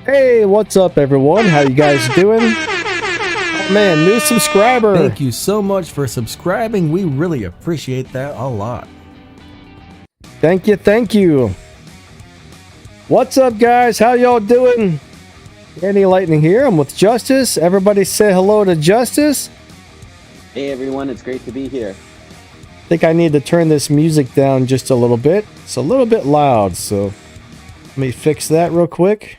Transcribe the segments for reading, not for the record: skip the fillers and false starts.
Hey, what's up everyone? How you guys doing? Oh man, new subscriber. Thank you so much for subscribing. We really appreciate that a lot. Thank you. What's up guys? How y'all doing? Andy Lightning here. I'm with Justice. Everybody say hello to Justice. Hey everyone, it's great to be here. I think I need to turn this music down just a little bit. It's a little bit loud, so let me fix that real quick.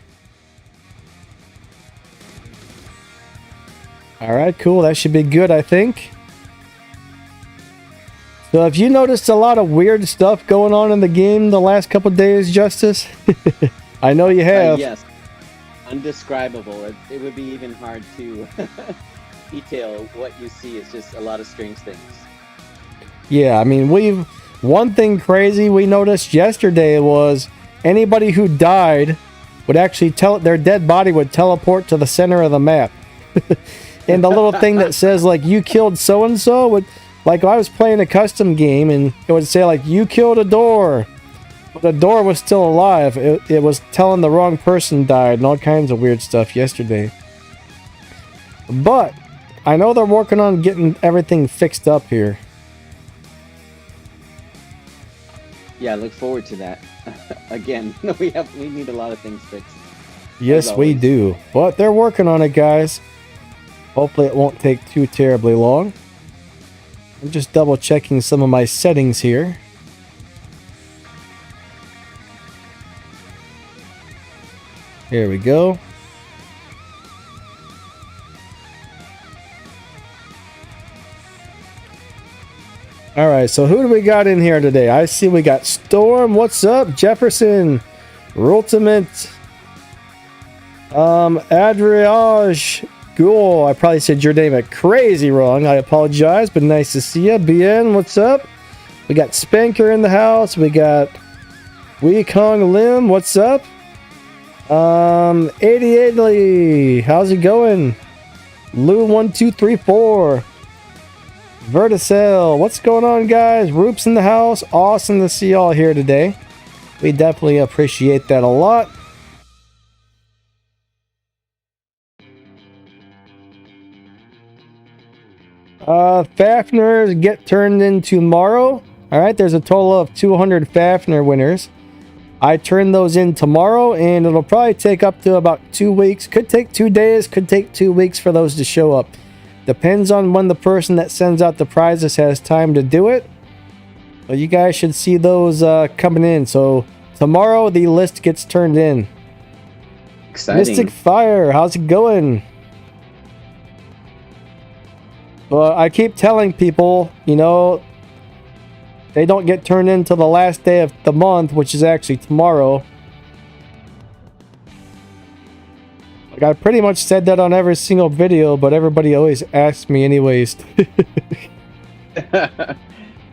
Alright, cool. That should be good, I think. So have you noticed a lot of weird stuff going on in the game the last couple days, Justice? I know you have. Yes. Undescribable. It would be even hard to detail what you see. It's just a lot of strange things. Yeah, I mean, one thing crazy we noticed yesterday was anybody who died would actually their dead body would teleport to the center of the map. And the little thing that says like you killed so and so would, like I was playing a custom game and it would say like you killed a door, but the door was still alive. It was telling the wrong person died and all kinds of weird stuff yesterday. But I know they're working on getting everything fixed up here. Yeah, I look forward to that. Again, we need a lot of things fixed. Yes, we do. But they're working on it, guys. Hopefully it won't take too terribly long. I'm just double checking some of my settings here. Here we go. Alright, so who do we got in here today? I see we got Storm. What's up? Jefferson. Ultimate. Adriage. Cool. I probably said your name crazy wrong. I apologize, but nice to see you. BN, what's up? We got Spanker in the house. We got Wee Kong Lim. What's up? 88ly. How's it going? Lou1234. Verticell. What's going on, guys? Roop's in the house. Awesome to see y'all here today. We definitely appreciate that a lot. Fafnir get turned in tomorrow. Alright, there's a total of 200 Fafnir winners. I turn those in tomorrow, and it'll probably take up to about 2 weeks. Could take 2 days, could take 2 weeks for those to show up. Depends on when the person that sends out the prizes has time to do it. But you guys should see those coming in. So tomorrow the list gets turned in. Exciting. Mystic Fire, how's it going? Well, I keep telling people, you know, they don't get turned in till the last day of the month, which is actually tomorrow. Like, I pretty much said that on every single video, but everybody always asks me anyways.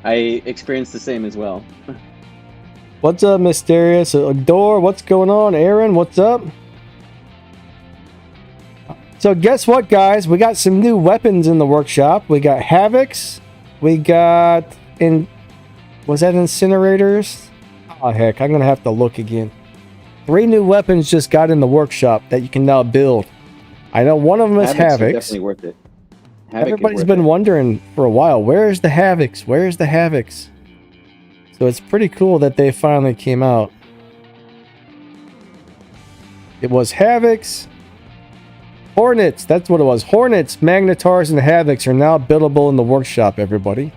I experienced the same as well. What's up, Mysterious? Door, what's going on? Aaron, what's up? So guess what, guys? We got some new weapons in the workshop. We got Havocs. We got... Was that Incinerators? Oh, heck. I'm going to have to look again. 3 new weapons just got in the workshop that you can now build. I know one of them is Havocs. Definitely worth it. Everybody's been wondering for a while, where's the Havocs? Where's the Havocs? So it's pretty cool that they finally came out. It was Havocs... Hornets, that's what it was. Hornets, Magnetars, and Havocs are now buildable in the workshop, everybody.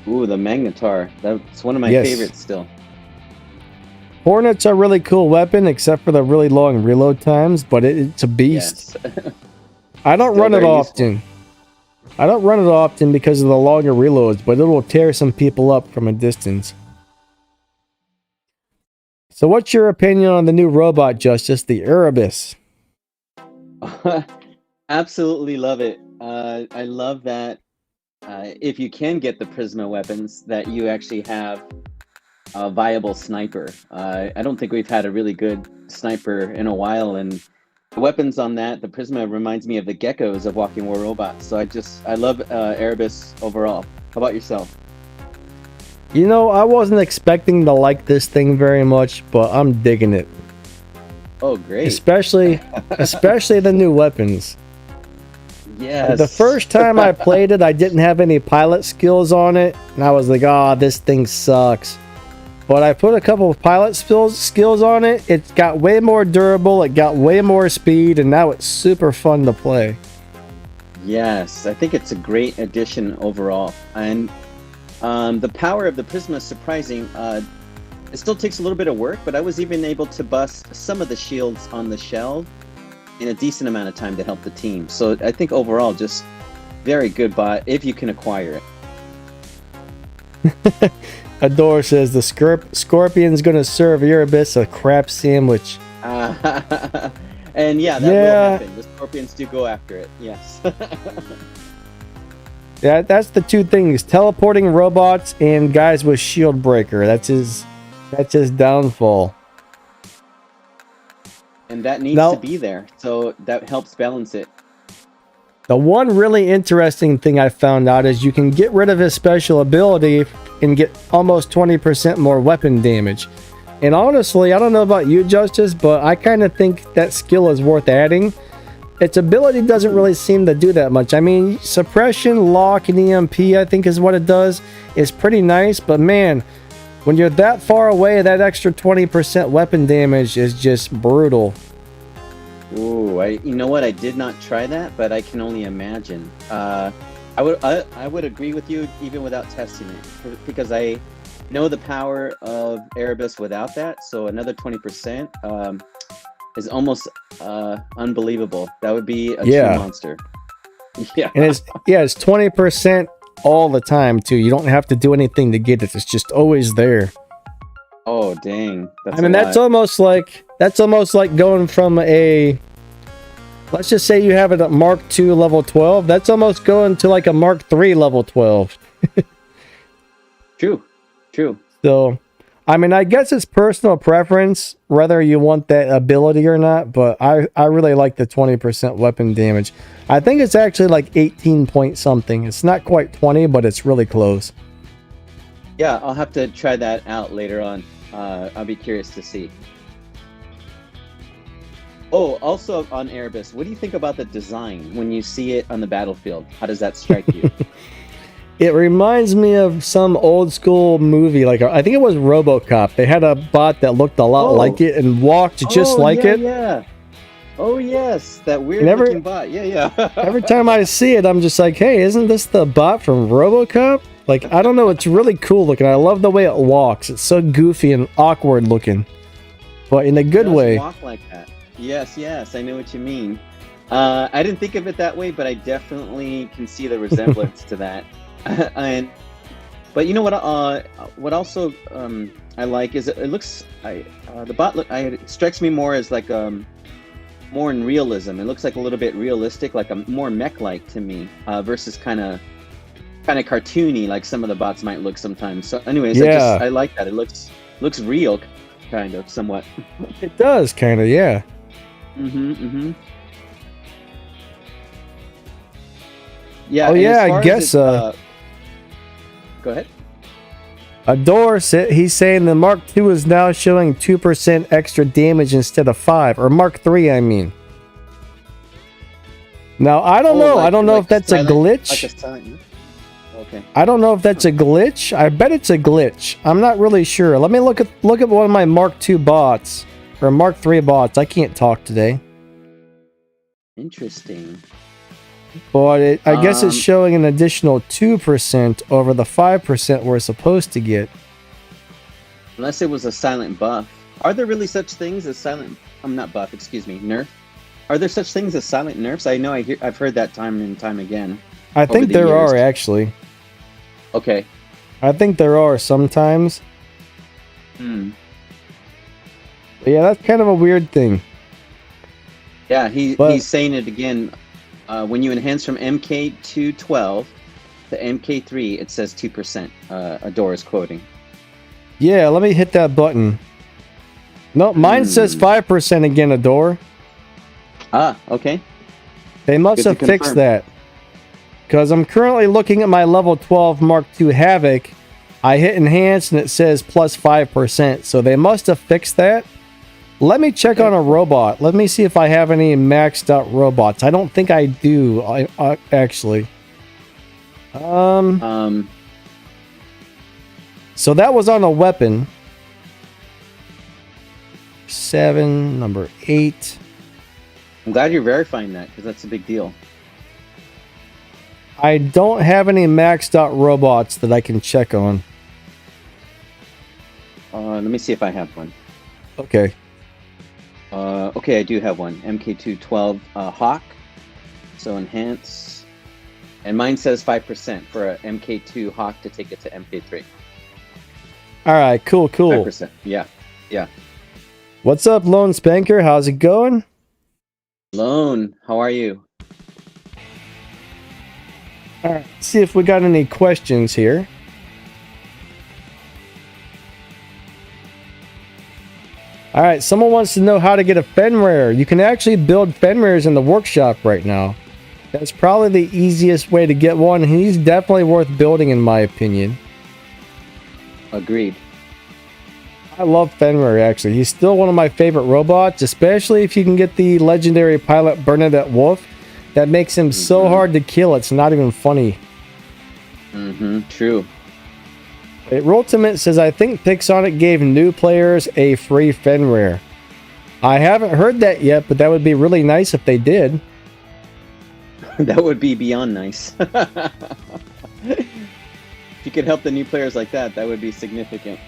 Ooh, the Magnetar. That's one of my favorites still. Hornets are a really cool weapon, except for the really long reload times, but it's a beast. Yes. I don't run it often. I don't run it often because of the longer reloads, but it will tear some people up from a distance. So what's your opinion on the new robot, Justice, the Erebus? Absolutely love it. I love that if you can get the Prisma weapons, that you actually have a viable sniper. I don't think we've had a really good sniper in a while, and the weapons on that, the Prisma, reminds me of the geckos of Walking War Robots. So I love Erebus overall. How about yourself? You know, I wasn't expecting to like this thing very much, but I'm digging it. Oh, great. Especially the new weapons. Yes. The first time I played it, I didn't have any pilot skills on it, and I was like, "Oh, this thing sucks." But I put a couple of pilot skills on it. It got way more durable. It got way more speed, and now it's super fun to play. Yes, I think it's a great addition overall. And the power of the Prisma is surprising. It still takes a little bit of work, but I was even able to bust some of the shields on the shell in a decent amount of time to help the team. So I think overall, just very good bot if you can acquire it. Adore says the Scorpion's going to serve Erebus a crap sandwich. And yeah, that will happen. The Scorpions do go after it. Yes. Yeah, that's the two things: teleporting robots and guys with shield breaker. That's his downfall. And that needs to be there, so that helps balance it. The one really interesting thing I found out is you can get rid of his special ability and get almost 20% more weapon damage. And honestly, I don't know about you, Justice, but I kind of think that skill is worth adding. Its ability doesn't really seem to do that much. I mean, suppression, lock, and EMP, I think is what it does. Is pretty nice, but man, when you're that far away, that extra 20% weapon damage is just brutal. Ooh, you know what? I did not try that, but I can only imagine. I would agree with you even without testing it, because I know the power of Erebus without that. So another 20% is almost unbelievable. That would be a true monster. Yeah, and it's 20% all the time too. You don't have to do anything to get it. It's just always there. Oh dang! That's almost like going from a, let's just say you have it at Mark II level 12. That's almost going to like a Mark III level 12. True. So, I mean, I guess it's personal preference whether you want that ability or not, but I really like the 20% weapon damage. I think it's actually like 18 point something. It's not quite 20, but it's really close. Yeah, I'll have to try that out later on. I'll be curious to see. Oh, also on Erebus, what do you think about the design when you see it on the battlefield? How does that strike you? It reminds me of some old school movie, like I think it was RoboCop. They had a bot that looked a lot like it and walked just like it. Yeah. Oh yes, that weird looking bot. Yeah. Every time I see it, I'm just like, hey, isn't this the bot from RoboCop? Like, I don't know, it's really cool looking. I love the way it walks. It's so goofy and awkward looking, but in a good way. Walk like that. Yes, I know what you mean. I didn't think of it that way, but I definitely can see the resemblance to that. But you know what also I like is it looks the bot it strikes me more as like more in realism. It looks like a little bit realistic, like a more mech-like to me, versus kind of cartoony like some of the bots might look sometimes. So anyways, I like that. It looks real, kind of, somewhat. It does kind of, yeah. Yeah. Oh yeah, I guess. Go ahead. Adore, he's saying the Mark II is now showing 2% extra damage instead of 5, or Mark III, I mean. Now I don't know. I don't know if that's a glitch. Like a silent. Okay. I don't know if that's a glitch. I bet it's a glitch. I'm not really sure. Let me look at one of my Mark II bots or Mark III bots. I can't talk today. Interesting. But I guess it's showing an additional 2% over the 5% we're supposed to get. Unless it was a silent buff. Are there really such things as silent? Not buff. Excuse me. Nerf. Are there such things as silent nerfs? I know I've heard that time and time again. I think there are actually. Okay. I think there are sometimes. But yeah, that's kind of a weird thing. Yeah, he's saying it again. When you enhance from MK to 12 to MK3, it says 2%. Adore is quoting. Yeah, let me hit that button. No, mine says 5% again, Adore. Ah, okay. They must have fixed that. Because I'm currently looking at my level 12 Mark II Havoc. I hit enhance and it says plus 5%. So they must have fixed that. Let me check on a robot. Let me see if I have any maxed out robots. I don't think I do, actually. So that was on a weapon. 7, number 8. I'm glad you're verifying that because that's a big deal. I don't have any maxed out robots that I can check on. Let me see if I have one. Okay. Okay, I do have one. MK212 Hawk. So enhance. And mine says 5% for a MK2 Hawk to take it to MK3. All right, cool. 5%. Yeah. What's up, Lone Spanker? How's it going? Lone, how are you? All right, see if we got any questions here. All right, someone wants to know how to get a Fenrir. You can actually build Fenrirs in the workshop right now. That's probably the easiest way to get one. He's definitely worth building, in my opinion. Agreed. I love Fenrir, actually. He's still one of my favorite robots, especially if you can get the legendary pilot Bernadette Wolf. That makes him so hard to kill, it's not even funny. True. Ultimate says, I think Pixonic gave new players a free Fenrir. I haven't heard that yet, but that would be really nice if they did. That would be beyond nice. If you could help the new players like that, that would be significant.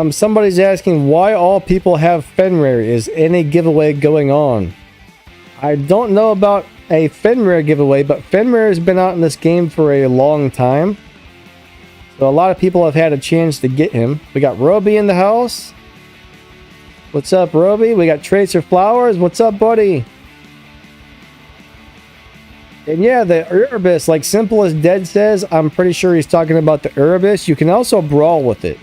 Somebody's asking why all people have Fenrir. Is any giveaway going on? I don't know about a Fenrir giveaway, but Fenrir has been out in this game for a long time. So a lot of people have had a chance to get him. We got Roby in the house. What's up, Roby? We got Tracer Flowers. What's up, buddy? And yeah, the Erebus, like Simple as Dead says, I'm pretty sure he's talking about the Erebus. You can also brawl with it.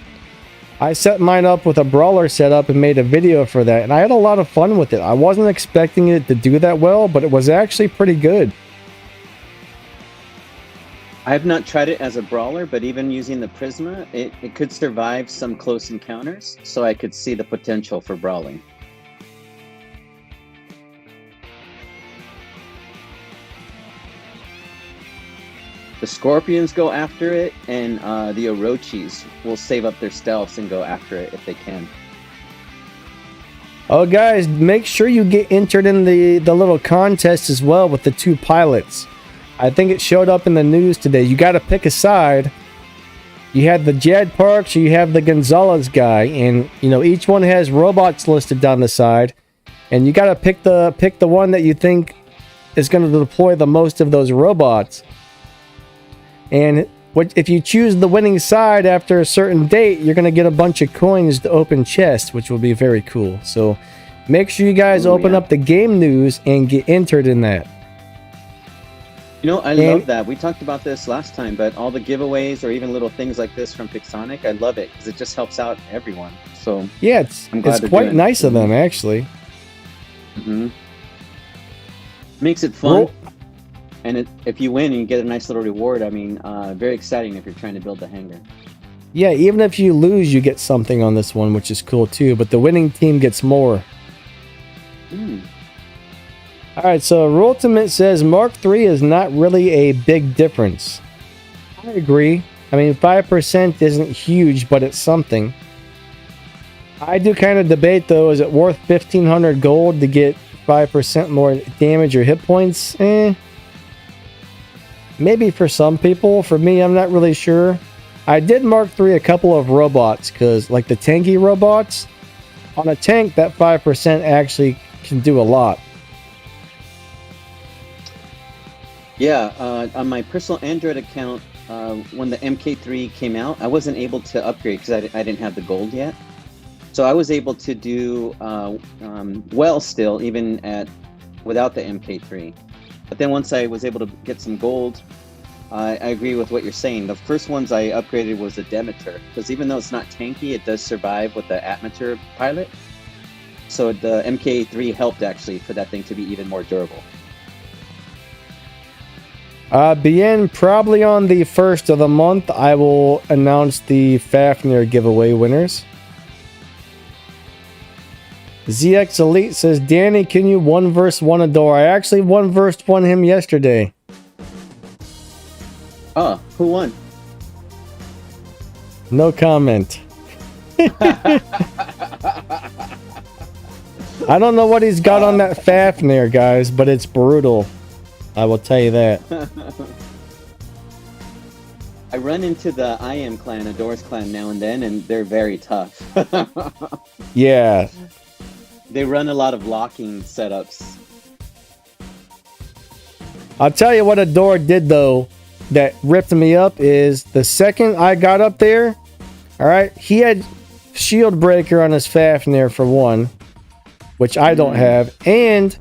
I set mine up with a brawler setup and made a video for that, and I had a lot of fun with it. I wasn't expecting it to do that well, but it was actually pretty good. I have not tried it as a brawler, but even using the Prisma, it could survive some close encounters, so I could see the potential for brawling. The Scorpions go after it, and the Orochis will save up their stealths and go after it if they can. Oh, guys, make sure you get entered in the little contest as well with the 2 pilots. I think it showed up in the news today. You got to pick a side. You have the Jad Parks or you have the Gonzalez guy, and you know each one has robots listed down the side, and you got to pick the one that you think is going to deploy the most of those robots. And if you choose the winning side after a certain date, you're going to get a bunch of coins to open chests, which will be very cool. So make sure you guys open up the game news and get entered in that. You know, I love that. We talked about this last time, but all the giveaways or even little things like this from Pixonic, I love it because it just helps out everyone. So yeah, it's quite nice of them, actually. Makes it fun. And if you win and you get a nice little reward, I mean, very exciting if you're trying to build the hangar. Yeah, even if you lose, you get something on this one, which is cool too. But the winning team gets more. All right, so Ultimate says Mark III is not really a big difference. I agree. I mean, 5% isn't huge, but it's something. I do kind of debate, though, is it worth 1,500 gold to get 5% more damage or hit points? Maybe for some people. For me, I'm not really sure. I did Mark III a couple of robots, because, like the tanky robots, on a tank, that 5% actually can do a lot. Yeah, on my personal Android account, when the MK3 came out, I wasn't able to upgrade because I didn't have the gold yet. So I was able to do well still, even without the MK3. But then once I was able to get some gold, I agree with what you're saying. The first ones I upgraded was the Demeter, because even though it's not tanky, it does survive with the Atmeter pilot. So the MK3 helped actually for that thing to be even more durable. Bien, probably on the 1st of the month, I will announce the Fafnir giveaway winners. ZX Elite says, Danny, can you 1v1 Adore? I actually 1v1 him yesterday. Oh, who won? No comment. I don't know what he's got on that Fafnir, guys, but it's brutal. I will tell you that. I run into the I Am clan, Adore's clan now and then, and they're very tough. Yeah. They run a lot of locking setups. I'll tell you what Adore did, though, that ripped me up is the second I got up there, all right, he had shield breaker on his Fafnir for one, which I don't have, and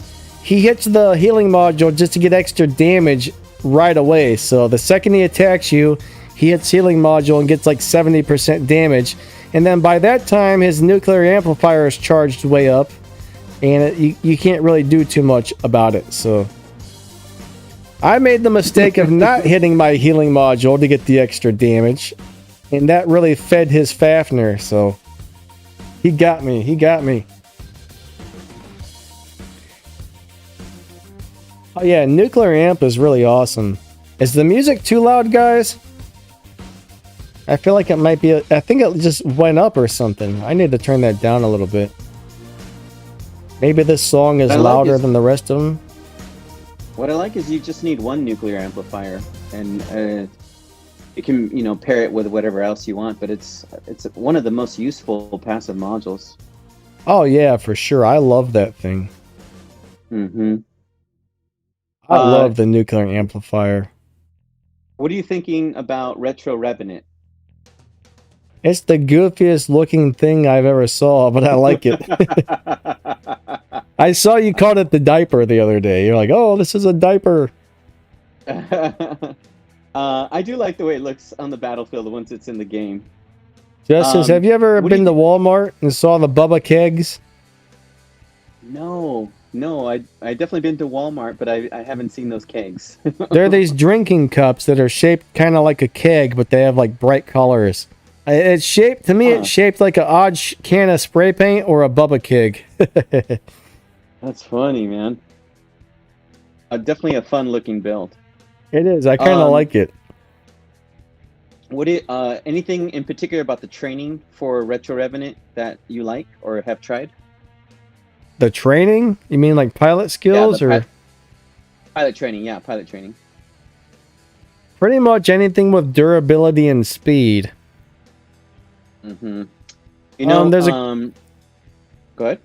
he hits the healing module just to get extra damage right away. So the second he attacks you, he hits healing module and gets like 70% damage, and then by that time his nuclear amplifier is charged way up, and you can't really do too much about it. So I made the mistake of not hitting my healing module to get the extra damage, and that really fed his Fafnir. So he got me. Oh yeah, nuclear amp is really awesome. Is the music too loud, guys? I feel like it might be. I think it just went up or something. I need to turn that down a little bit. Maybe this song is louder than the rest of them. What I like is you just need one nuclear amplifier, and you can, you know, pair it with whatever else you want. But it's one of the most useful passive modules. Oh yeah, for sure. I love that thing. Mm-hmm. I love the nuclear amplifier. What are you thinking about Retro Revenant? It's the goofiest looking thing I've ever saw, but I like it. I saw you called it the diaper the other day. You're like, oh, this is a diaper. I do like the way it looks on the battlefield once it's in the game. Justice, have you ever been to Walmart and saw the Bubba kegs? No, I definitely been to Walmart, but I haven't seen those kegs. They're these drinking cups that are shaped kind of like a keg, but they have like bright colors. It's shaped, to me, it's shaped like an odd can of spray paint or a Bubba keg. That's funny, man. Definitely a fun looking build. It is. I kind of like it. Anything in particular about the training for Retro Revenant that you like or have tried? The training? You mean like pilot skills or pilot training? Yeah, pilot training. Pretty much anything with durability and speed. Mm-hmm. You know, go ahead.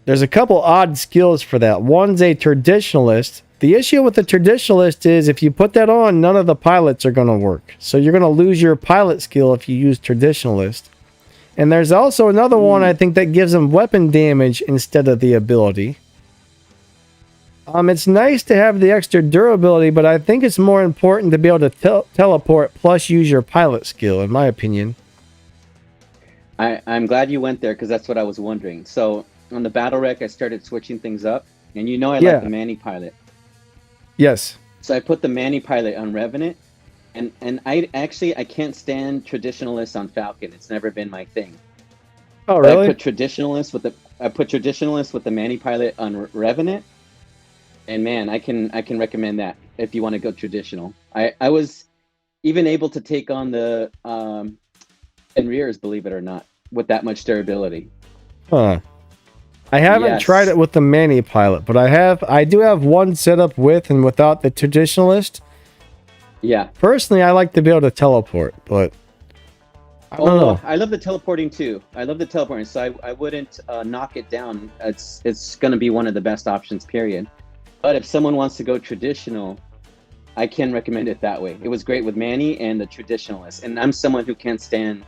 There's a couple odd skills for that. One's a traditionalist. The issue with the traditionalist is if you put that on, none of the pilots are going to work. So you're going to lose your pilot skill if you use traditionalist. And there's also another one, I think, that gives them weapon damage instead of the ability. It's nice to have the extra durability, but I think it's more important to be able to teleport plus use your pilot skill, in my opinion. I'm glad you went there because that's what I was wondering. So on the battle wreck, I started switching things up, and you know I like the Manny pilot. Yes. So I put the Manny pilot on Revenant, and I can't stand traditionalists on Falcon. It's never been my thing. Oh really? I put traditionalists with the Manny pilot on Revenant, and man, I can recommend that if you want to go traditional. I was even able to take on the Fenrirs, believe it or not, with that much durability. Huh. I haven't tried it with the Manny pilot, but I do have one setup with and without the traditionalist. Yeah. Personally, I like to be able to teleport, but I don't know. I love the teleporting too. So I wouldn't knock it down. It's going to be one of the best options, period. But if someone wants to go traditional, I can recommend it that way. It was great with Manny and the traditionalist, and I'm someone who can't stand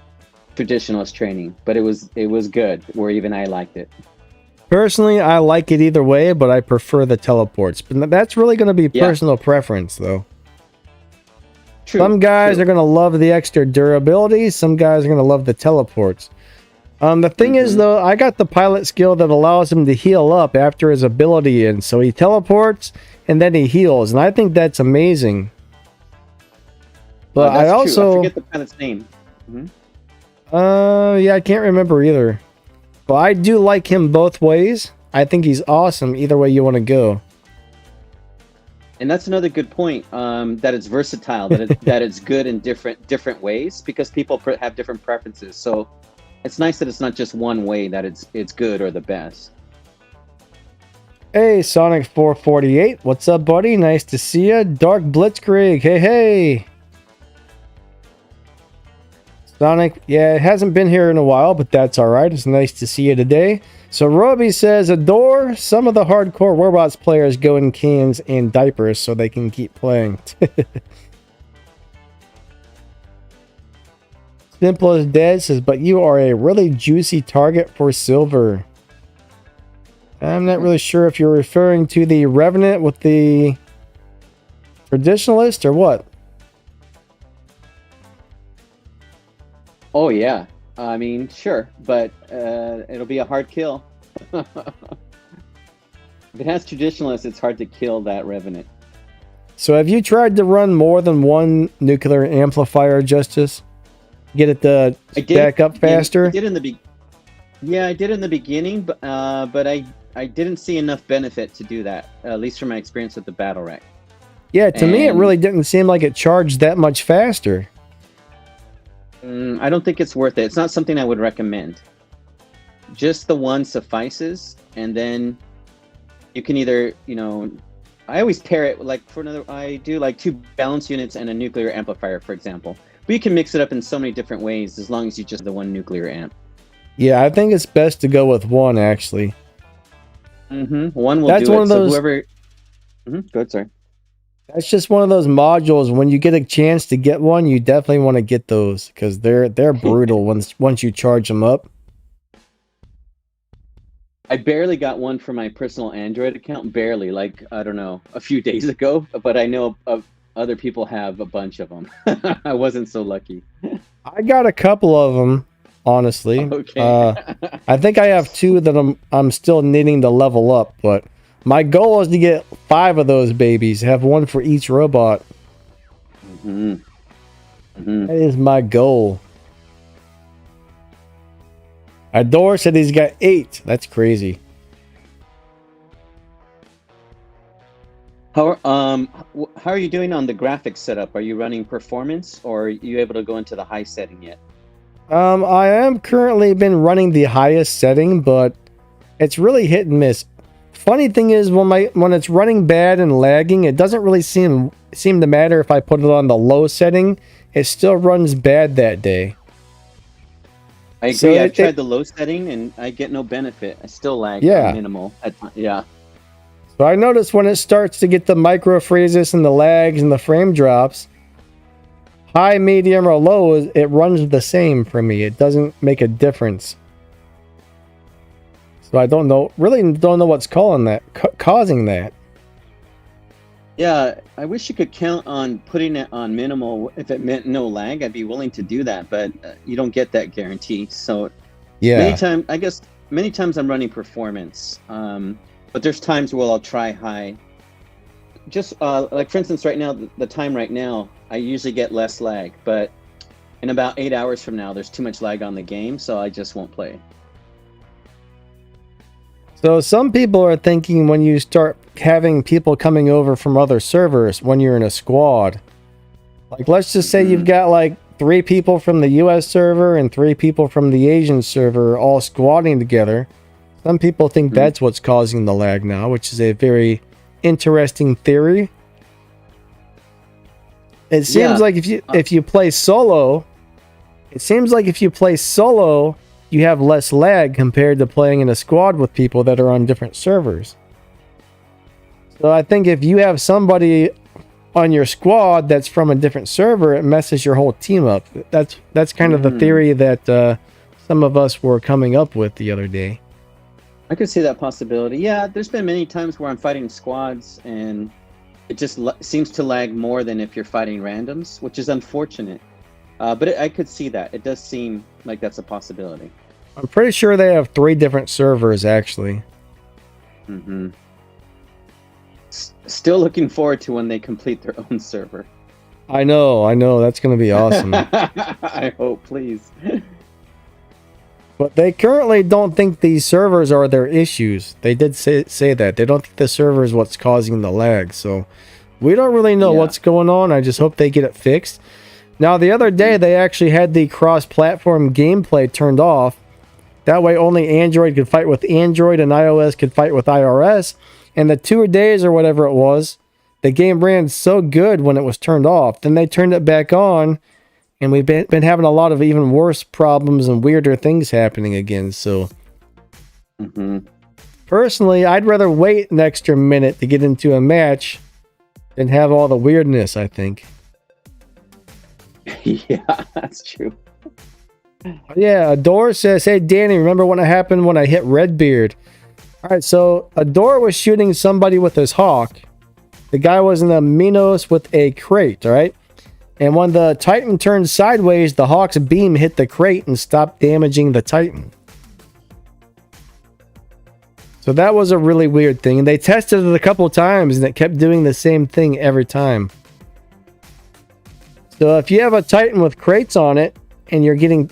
traditionalist training, but it was good where even I liked it. Personally, I like it either way, but I prefer the teleports. But that's really going to be personal preference, though. True. Some guys are going to love the extra durability. Some guys are going to love the teleports. The thing is, though, I got the pilot skill that allows him to heal up after his ability, and so he teleports and then he heals, and I think that's amazing. But I also I forget the pilot's name. yeah, I can't remember either. But I do like him both ways. I think he's awesome either way you want to go. And that's another good point, that it's versatile, that it's good in different ways, because people have different preferences. So it's nice that it's not just one way that it's good or the best. Hey, Sonic 448, what's up, buddy? Nice to see ya. Dark Blitzkrieg, hey. Sonic, yeah, it hasn't been here in a while, but that's alright. It's nice to see you today. So Roby says, adore some of the hardcore robots players go in cans and diapers so they can keep playing. Simple as Dead says, but you are a really juicy target for silver. I'm not really sure if you're referring to the Revenant with the Traditionalist or what. Oh yeah, I mean, sure, but it'll be a hard kill. If it has Traditionalists, it's hard to kill that Revenant. So have you tried to run more than one nuclear amplifier, Justice? Get it to back up faster? I did in the beginning, but I didn't see enough benefit to do that, at least from my experience with the Battle Rack. Yeah, to me it really didn't seem like it charged that much faster. I don't think it's worth it. It's not something I would recommend. Just the one suffices, and then you can either, I always pair it like I do like 2 balance units and a nuclear amplifier, for example. But you can mix it up in so many different ways as long as you just have the one nuclear amp. Yeah, I think it's best to go with one, actually. One will That's do one it. of those... So whoever... Go ahead, sorry. That's just one of those modules. When you get a chance to get one, you definitely want to get those because they're brutal once you charge them up. I barely got one for my personal Android account. Barely, like, I don't know, a few days ago. But I know other people have a bunch of them. I wasn't so lucky. I got a couple of them, honestly. Okay. I think I have 2 that I'm still needing to level up, but my goal is to get 5 of those babies. Have one for each robot. That is my goal. Adore said he's got 8. That's crazy. How are you doing on the graphics setup? Are you running performance, or are you able to go into the high setting yet? I am currently been running the highest setting, but it's really hit and miss. Funny thing is, when it's running bad and lagging, it doesn't really seem to matter if I put it on the low setting. It still runs bad that day. I agree. So I've tried the low setting and I get no benefit. I still lag minimal. Yeah. So I notice when it starts to get the micro freezes and the lags and the frame drops, high, medium, or low, it runs the same for me. It doesn't make a difference. So I don't know what's causing that. Yeah, I wish you could count on putting it on minimal. If it meant no lag, I'd be willing to do that, but you don't get that guarantee. So yeah, many times I'm running performance, but there's times where I'll try high. Just like for instance, right now, the time right now, I usually get less lag, but in about 8 hours from now, there's too much lag on the game, so I just won't play. So some people are thinking when you start having people coming over from other servers when you're in a squad, like let's just say you've got like 3 people from the US server and 3 people from the Asian server all squatting together. Some people think that's what's causing the lag now, which is a very interesting theory. It seems like if you play solo, you have less lag compared to playing in a squad with people that are on different servers. So I think if you have somebody on your squad that's from a different server, it messes your whole team up. That's kind of the theory that some of us were coming up with the other day. I could see that possibility. Yeah, there's been many times where I'm fighting squads and it just seems to lag more than if you're fighting randoms, which is unfortunate. But I could see that. It does seem like that's a possibility. I'm pretty sure they have 3 different servers, actually. Still looking forward to when they complete their own server. I know. That's going to be awesome. I hope, please. But they currently don't think these servers are their issues. They did say that. They don't think the server is what's causing the lag. So we don't really know what's going on. I just hope they get it fixed. Now, the other day, they actually had the cross-platform gameplay turned off. That way, only Android could fight with Android and iOS could fight with iOS. And the 2 days or whatever it was, the game ran so good when it was turned off. Then they turned it back on. And we've been having a lot of even worse problems and weirder things happening again. So, personally, I'd rather wait an extra minute to get into a match than have all the weirdness, I think. Yeah, that's true. Yeah, Adore says, hey, Danny, remember what happened when I hit Redbeard? All right, so Adore was shooting somebody with his hawk. The guy was in a Minos with a crate, all right? And when the Titan turned sideways, the Hawk's beam hit the crate and stopped damaging the Titan. So that was a really weird thing. And they tested it a couple times, and it kept doing the same thing every time. So if you have a Titan with crates on it, and you're getting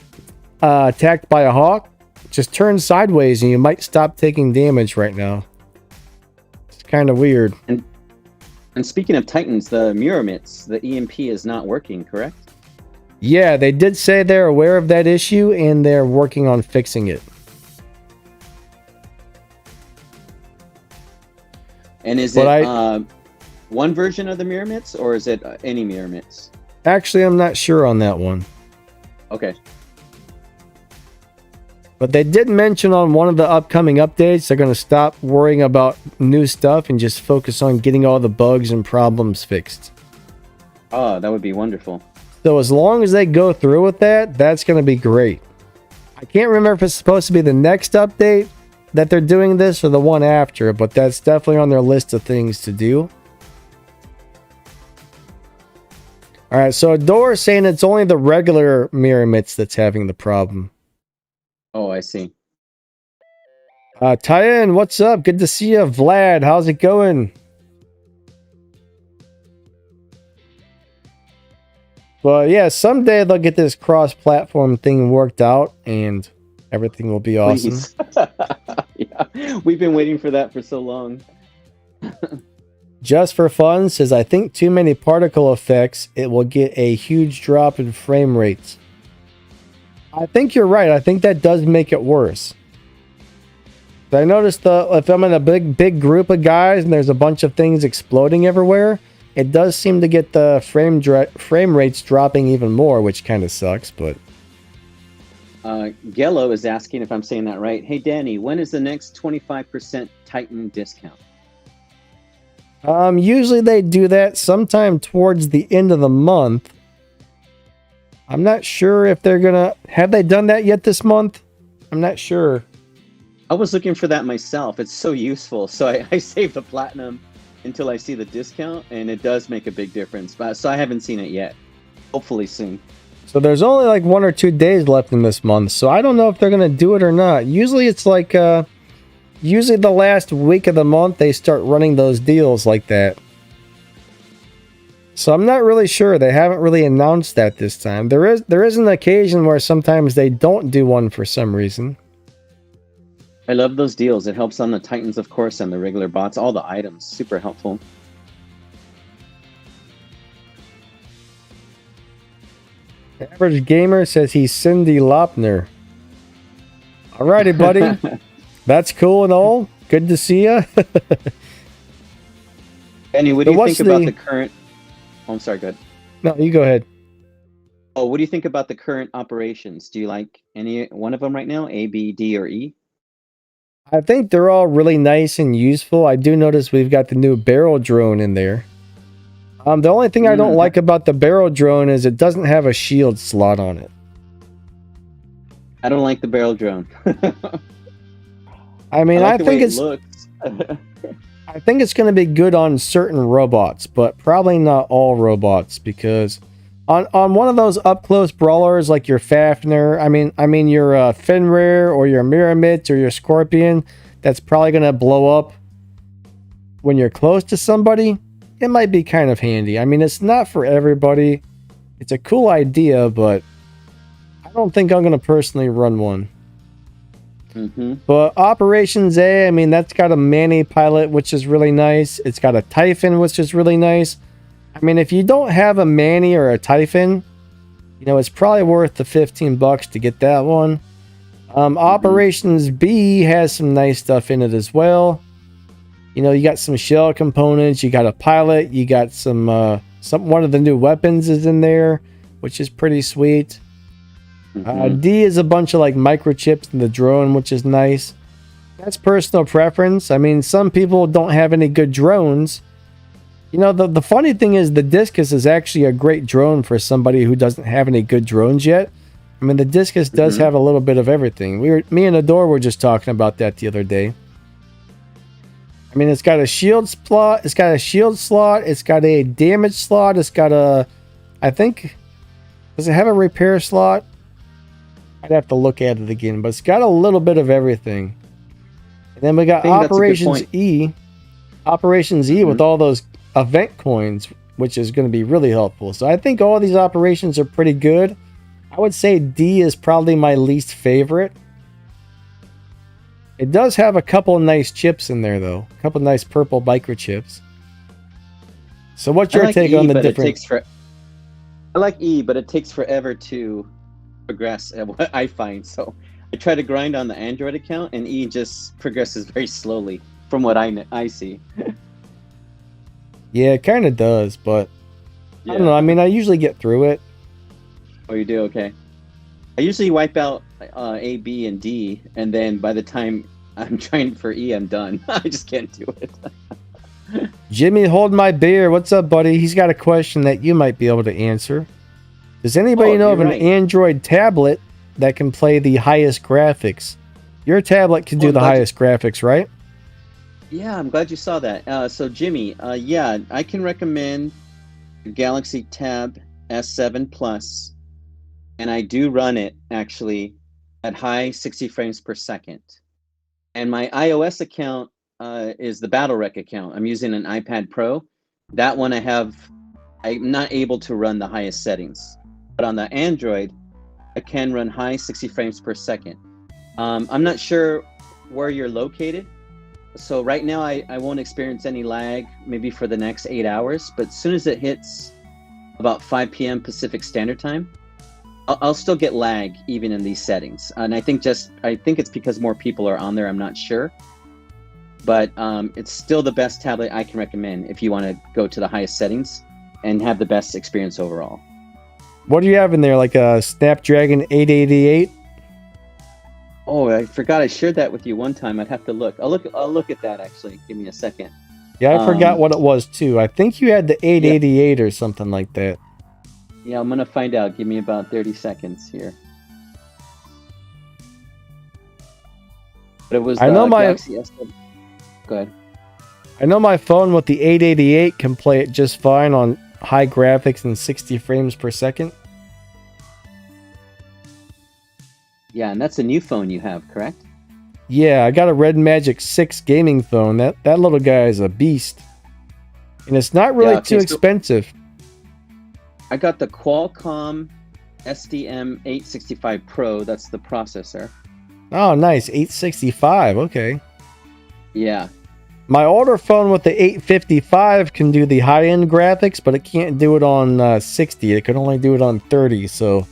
attacked by a Hawk, just turn sideways, and you might stop taking damage right now. It's kind of weird. And speaking of Titans, the Muramits, the EMP is not working, correct? Yeah, they did say they're aware of that issue and they're working on fixing it. And is it one version of the Muramits, or is it any Muramits? Actually, I'm not sure on that one. Okay. But they did mention on one of the upcoming updates they're going to stop worrying about new stuff and just focus on getting all the bugs and problems fixed. Oh, that would be wonderful. So as long as they go through with that, that's going to be great. I can't remember if it's supposed to be the next update that they're doing this or the one after, but that's definitely on their list of things to do. Alright, so Adore is saying it's only the regular Muramits that's having the problem. Oh, I see. Tyan, what's up? Good to see you. Vlad, how's it going? Well, yeah, someday they'll get this cross-platform thing worked out, and everything will be awesome. Yeah, we've been waiting for that for so long. Just for fun says, I think too many particle effects, it will get a huge drop in frame rates. I think you're right. I think that does make it worse. I noticed if I'm in a big group of guys and there's a bunch of things exploding everywhere, it does seem to get the frame rates dropping even more, which kind of sucks. But Gello is asking if I'm saying that right. Hey, Danny, when is the next 25% Titan discount? Usually they do that sometime towards the end of the month. I'm not sure if they're gonna... Have they done that yet this month? I'm not sure. I was looking for that myself. It's so useful. So I save the platinum until I see the discount, and it does make a big difference. So I haven't seen it yet. Hopefully soon. So there's only like 1 or 2 days left in this month, so I don't know if they're gonna do it or not. Usually it's like... Usually the last week of the month, they start running those deals like that. So I'm not really sure. They haven't really announced that this time. There is an occasion where sometimes they don't do one for some reason. I love those deals. It helps on the Titans, of course, and the regular bots. All the items. Super helpful. Average Gamer says he's Cindy Lopner. Alrighty, buddy. That's cool and all. Good to see you. Annie, what do you think about the current... Oh, I'm sorry, go ahead. No, you go ahead. Oh, what do you think about the current operations? Do you like any one of them right now? A, B, D, or E? I think they're all really nice and useful. I do notice we've got the new barrel drone in there. The only thing I don't like about the barrel drone is it doesn't have a shield slot on it. I don't like the barrel drone. I mean, I think it looks. I think it's going to be good on certain robots, but probably not all robots, because on one of those up-close brawlers like your Fafnir, I mean your Fenrir or your Muramit or your Scorpion, that's probably going to blow up when you're close to somebody. It might be kind of handy. I mean, it's not for everybody. It's a cool idea, but I don't think I'm going to personally run one. But Operations A, I mean, that's got a Manny pilot, which is really nice. It's got a Typhon, which is really nice. I mean, if you don't have a Manny or a Typhon, you know, it's probably worth the $15 to get that one. Operations B has some nice stuff in it as well. You know, you got some shell components, you got a pilot, you got some one of the new weapons is in there, which is pretty sweet. D is a bunch of like microchips in the drone, which is nice. That's personal preference. I mean, some people don't have any good drones. You know, the funny thing is the Discus is actually a great drone for somebody who doesn't have any good drones yet. I mean, the Discus does have a little bit of everything. Me and Adore were just talking about that the other day. I mean, it's got a shield slot. It's got a shield slot. It's got a damage slot. It's got a, I think, does it have a repair slot? I'd have to look at it again, but it's got a little bit of everything. And then we got Operations E. Operations E with all those event coins, which is going to be really helpful. So I think all these operations are pretty good. I would say D is probably my least favorite. It does have a couple of nice chips in there, though. A couple of nice purple microchips. So what's your take on the different... I like E, but it takes forever to progress, what I find. So I try to grind on the Android account, and E just progresses very slowly from what I see. Yeah, it kind of does, but I don't know. I mean, I usually get through it. Oh, you do? Okay. I usually wipe out A, B, and D, and then by the time I'm trying for E, I'm done. I just can't do it. Jimmy, hold my beer. What's up, buddy? He's got a question that you might be able to answer. Does anybody know of an Android tablet that can play the highest graphics? Your tablet can do the highest graphics, right? Yeah, I'm glad you saw that. So, Jimmy, yeah, I can recommend the Galaxy Tab S7 Plus, and I do run it, actually, at high 60 frames per second. And my iOS account is the BattleRec account. I'm using an iPad Pro. That one I'm not able to run the highest settings. But on the Android, I can run high 60 frames per second. I'm not sure where you're located. So right now, I won't experience any lag, maybe for the next 8 hours. But as soon as it hits about 5 p.m. Pacific Standard Time, I'll still get lag even in these settings. And I think it's because more people are on there. I'm not sure. But it's still the best tablet I can recommend if you want to go to the highest settings and have the best experience overall. What do you have in there? Like a Snapdragon 888? Oh, I forgot I shared that with you one time. I'd have to look. I'll look at that, actually. Give me a second. Yeah, I forgot what it was too. I think you had the 888 or something like that. Yeah, I'm gonna find out. Give me about 30 seconds here. But it was Galaxy S7. Go ahead. I know my phone with the 888 can play it just fine on high graphics and 60 frames per second. Yeah, and that's a new phone you have, correct? Yeah, I got a Red Magic 6 gaming phone. That little guy is a beast. And it's not really too expensive. I got the Qualcomm SDM 865 Pro. That's the processor. Oh, nice. 865. Okay. Yeah. My older phone with the 855 can do the high-end graphics, but it can't do it on 60. It can only do it on 30, so...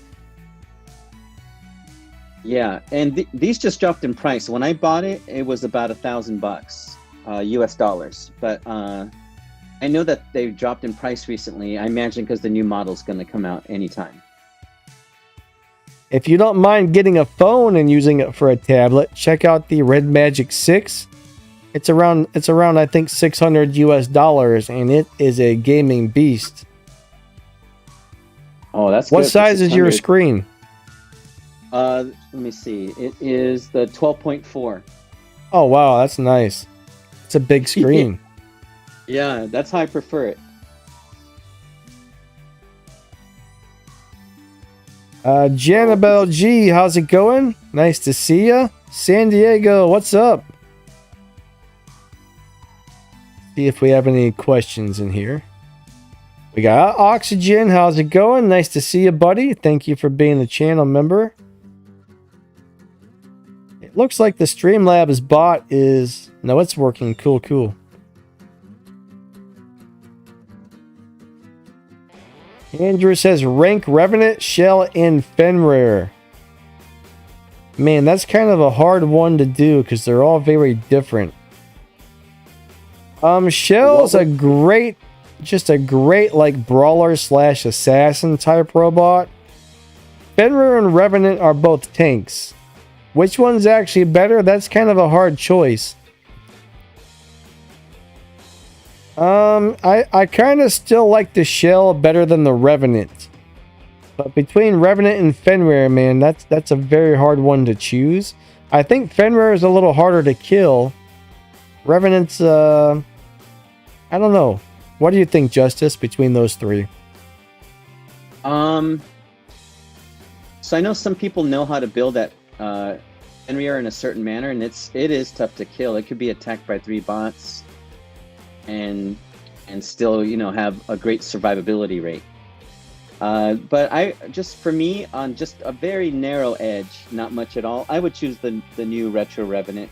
Yeah, and these just dropped in price. When I bought it, it was about $1,000 US dollars. But I know that they've dropped in price recently. I imagine because the new model's going to come out anytime. If you don't mind getting a phone and using it for a tablet, check out the Red Magic 6. It's around I think $600 US dollars, and it is a gaming beast. Oh, that's what size is your screen? Let me see. It is the 12.4. Oh wow, that's nice. It's a big screen. Yeah, that's how I prefer it. Janabel G, how's it going? Nice to see ya. San Diego, what's up? See if we have any questions in here. We got Oxygen, how's it going? Nice to see you, buddy. Thank you for being a channel member. It looks like the Streamlabs bot is... No, it's working. Cool, cool. Andrew says, rank Revenant, Shell, and Fenrir. Man, that's kind of a hard one to do because they're all very different. Shell's a great, just a great like brawler slash assassin type robot. Fenrir and Revenant are both tanks. Which one's actually better? That's kind of a hard choice. I kind of still like the Shell better than the Revenant. But between Revenant and Fenrir, man, that's a very hard one to choose. I think Fenrir is a little harder to kill. Revenant's, I don't know. What do you think, Justice, between those three? So I know some people know how to build that Fenrir in a certain manner, and it is tough to kill. It could be attacked by 3 bots and still, you know, have a great survivability rate. But for me, on just a very narrow edge, not much at all, I would choose the new Retro Revenant.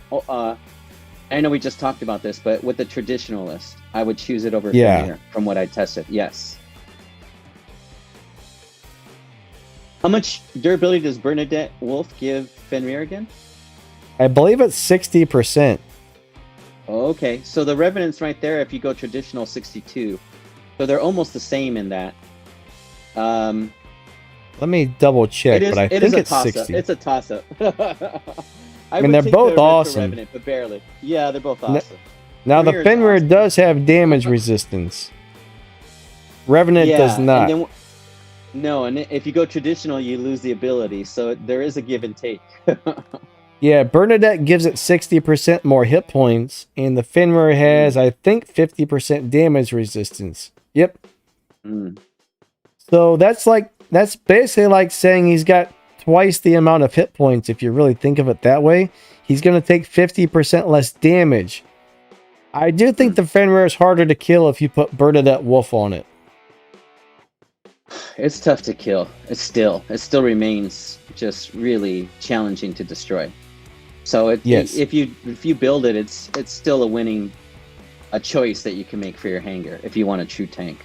I know we just talked about this, but with the Traditionalist, I would choose it over Fenrir from what I tested. Yes. How much durability does Bernadette Wolf give Fenrir again? I believe it's 60%. Okay, so the Revenant's right there if you go traditional 62. So they're almost the same in that. Let me double check, but I think it's 60. It's a toss-up. I mean, they're both awesome. Revenant, but barely. Yeah, they're both awesome. Now, the Fenrir awesome. Does have damage resistance. Revenant does not. And no, and if you go traditional, you lose the ability. So there is a give and take. Yeah, Bernadette gives it 60% more hit points, and the Fenrir has, I think, 50% damage resistance. Yep. So that's basically like saying he's got twice the amount of hit points, if you really think of it that way. He's going to take 50% less damage. I do think the Fenrir is harder to kill if you put Bernadette Wolf on it. It's tough to kill. It still remains just really challenging to destroy. So if you build it, it's still a choice that you can make for your hanger if you want a true tank.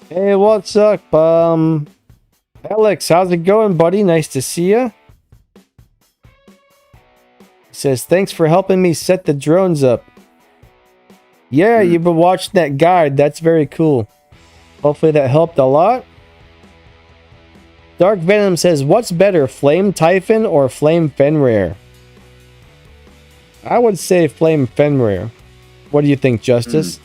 Hey, what's up? Alex, how's it going, buddy? Nice to see you. He says, thanks for helping me set the drones up. Yeah, you've been watching that guide. That's very cool. Hopefully that helped a lot. Dark Venom says, what's better, Flame Typhon or Flame Fenrir? I would say Flame Fenrir. What do you think, Justice?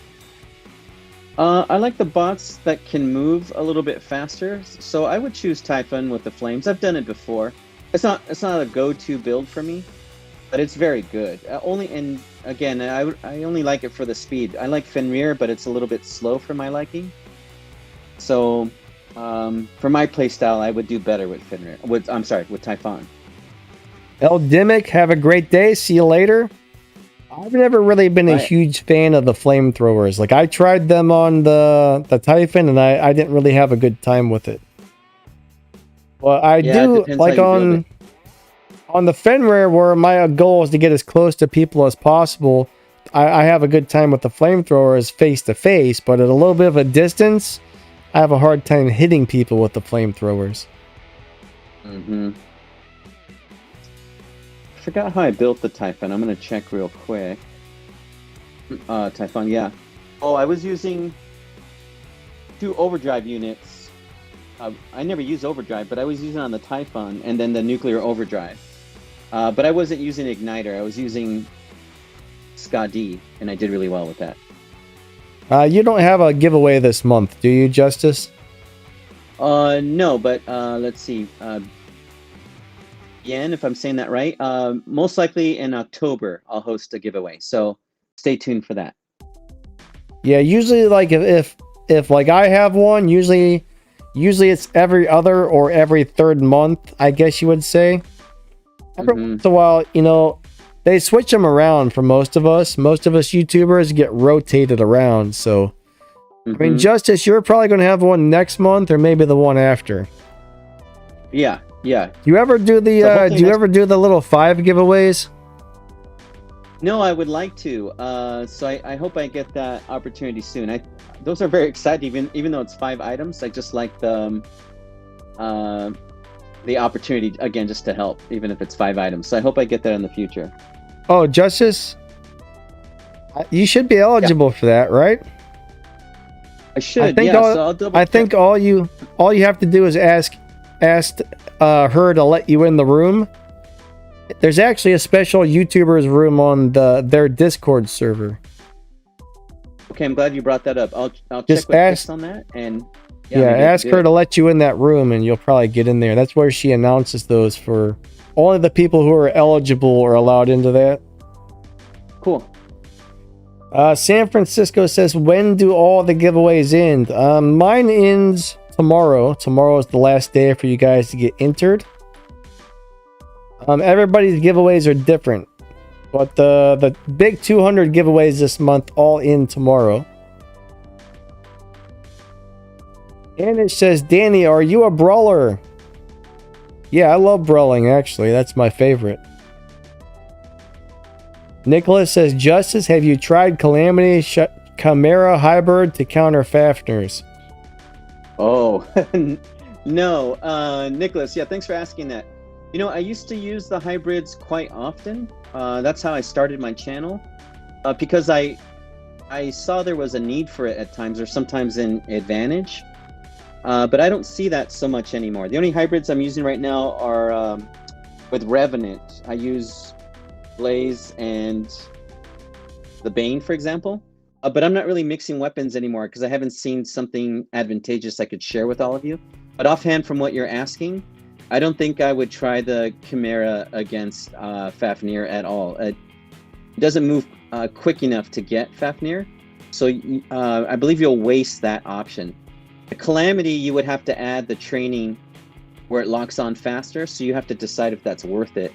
I like the bots that can move a little bit faster, so I would choose Typhon with the flames. I've done it before. It's not a go-to build for me, but it's very good. I only like it for the speed. I like Fenrir, but it's a little bit slow for my liking. So for my playstyle, I would do better with Fenrir. With Typhon. Eldimic, have a great day. See you later. I've never really been a huge fan of the flamethrowers. Like, I tried them on the Typhon, and I didn't really have a good time with it. Well, I do like on the Fenrir, where my goal is to get as close to people as possible. I have a good time with the flamethrowers face to face, but at a little bit of a distance, I have a hard time hitting people with the flamethrowers. I forgot how I built the Typhon. I'm going to check real quick. Typhon, yeah. Oh, I was using 2 overdrive units. I never used overdrive, but I was using on the Typhon and then the nuclear overdrive. But I wasn't using Igniter. I was using SCA-D, and I did really well with that. You don't have a giveaway this month, do you, Justice? No, but let's see. Yen, if I'm saying that right, most likely in October I'll host a giveaway. So stay tuned for that. Yeah, usually like if like I have one, usually it's every other or every third month, I guess you would say. Every once in a while, you know, they switch them around for most of us. Most of us YouTubers get rotated around. So, I mean, Justice, you're probably going to have one next month or maybe the one after. Yeah, Yeah. Do you ever do the So hopefully next- ever do the little 5 giveaways? No, I would like to. So I hope I get that opportunity soon. Those are very exciting, even though it's 5 items. I just like the opportunity again, just to help, even if it's 5 items. So I hope I get that in the future. Oh, Justice, you should be eligible for that, right? I should. I think yeah. all, So I'll double. I think all you have to do is ask her to let you in the room. There's actually a special YouTubers room on their Discord server. Okay, I'm glad you brought that up. I'll Just check with Chris on that, and yeah, maybe ask her to let you in that room, and you'll probably get in there. That's where she announces those for only the people who are eligible are allowed into that. Cool. San Francisco says, when do all the giveaways end? Mine ends tomorrow. Tomorrow is the last day for you guys to get entered. Everybody's giveaways are different, but the big 200 giveaways this month all in tomorrow. And it says, Danny, are you a brawler? Yeah, I love brawling, actually. That's my favorite. Nicholas says, Justice, have you tried Calamity Chimera Hybrid to counter Fafnirs? Oh, no. Nicholas, yeah, thanks for asking that. You know, I used to use the hybrids quite often. That's how I started my channel. Because I saw there was a need for it at times, or sometimes in Advantage. But I don't see that so much anymore. The only hybrids I'm using right now are with Revenant. I use Blaze and the Bane, for example. But I'm not really mixing weapons anymore because I haven't seen something advantageous I could share with all of you. But offhand, from what you're asking, I don't think I would try the Chimera against Fafnir at all. It doesn't move quick enough to get Fafnir, so I believe you'll waste that option. The Calamity, you would have to add the training where it locks on faster, so you have to decide if that's worth it.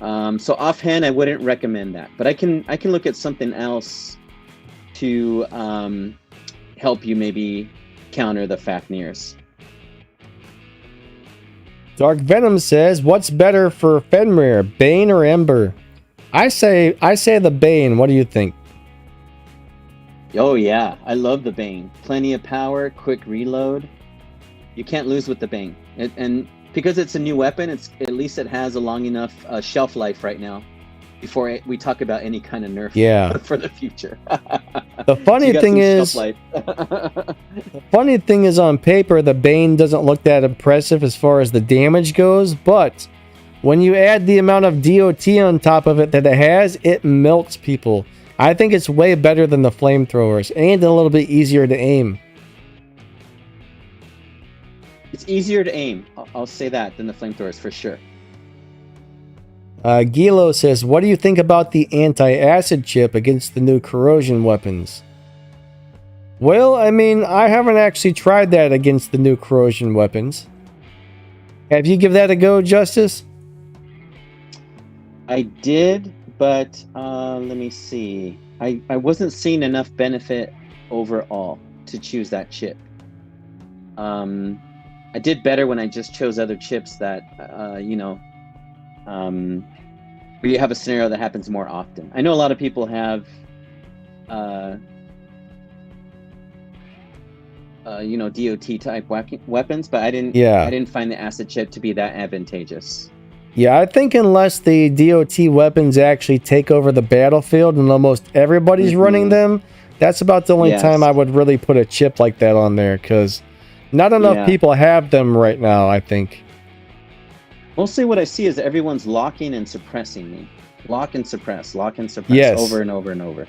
So offhand, I wouldn't recommend that, but I can look at something else to help you maybe counter the Fafnirs. Dark Venom says, what's better for Fenrir, Bane or Ember? I say the Bane. What do you think? Oh yeah, I love the Bane. Plenty of power, quick reload. You can't lose with the Bane. And because it's a new weapon, at least it has a long enough shelf life right now before we talk about any kind of nerf for the future. The funny thing is, on paper, the Bane doesn't look that impressive as far as the damage goes, but when you add the amount of DOT on top of it that it has, it melts people. I think it's way better than the flamethrowers and a little bit easier to aim. It's easier to aim, I'll say that, than the flamethrowers for sure. Gilo says, what do you think about the anti-acid chip against the new corrosion weapons? Well, I mean, I haven't actually tried that against the new corrosion weapons. Have you give that a go, Justice? I did, but let me see. I wasn't seeing enough benefit overall to choose that chip. I did better when I just chose other chips that, where you have a scenario that happens more often. I know a lot of people have, DOT type weapons, but I didn't find the acid chip to be that advantageous. Yeah, I think unless the DOT weapons actually take over the battlefield and almost everybody's running them, that's about the only time I would really put a chip like that on there, because not enough people have them right now, I think. Mostly what I see is everyone's locking and suppressing me. Lock and suppress, over and over and over.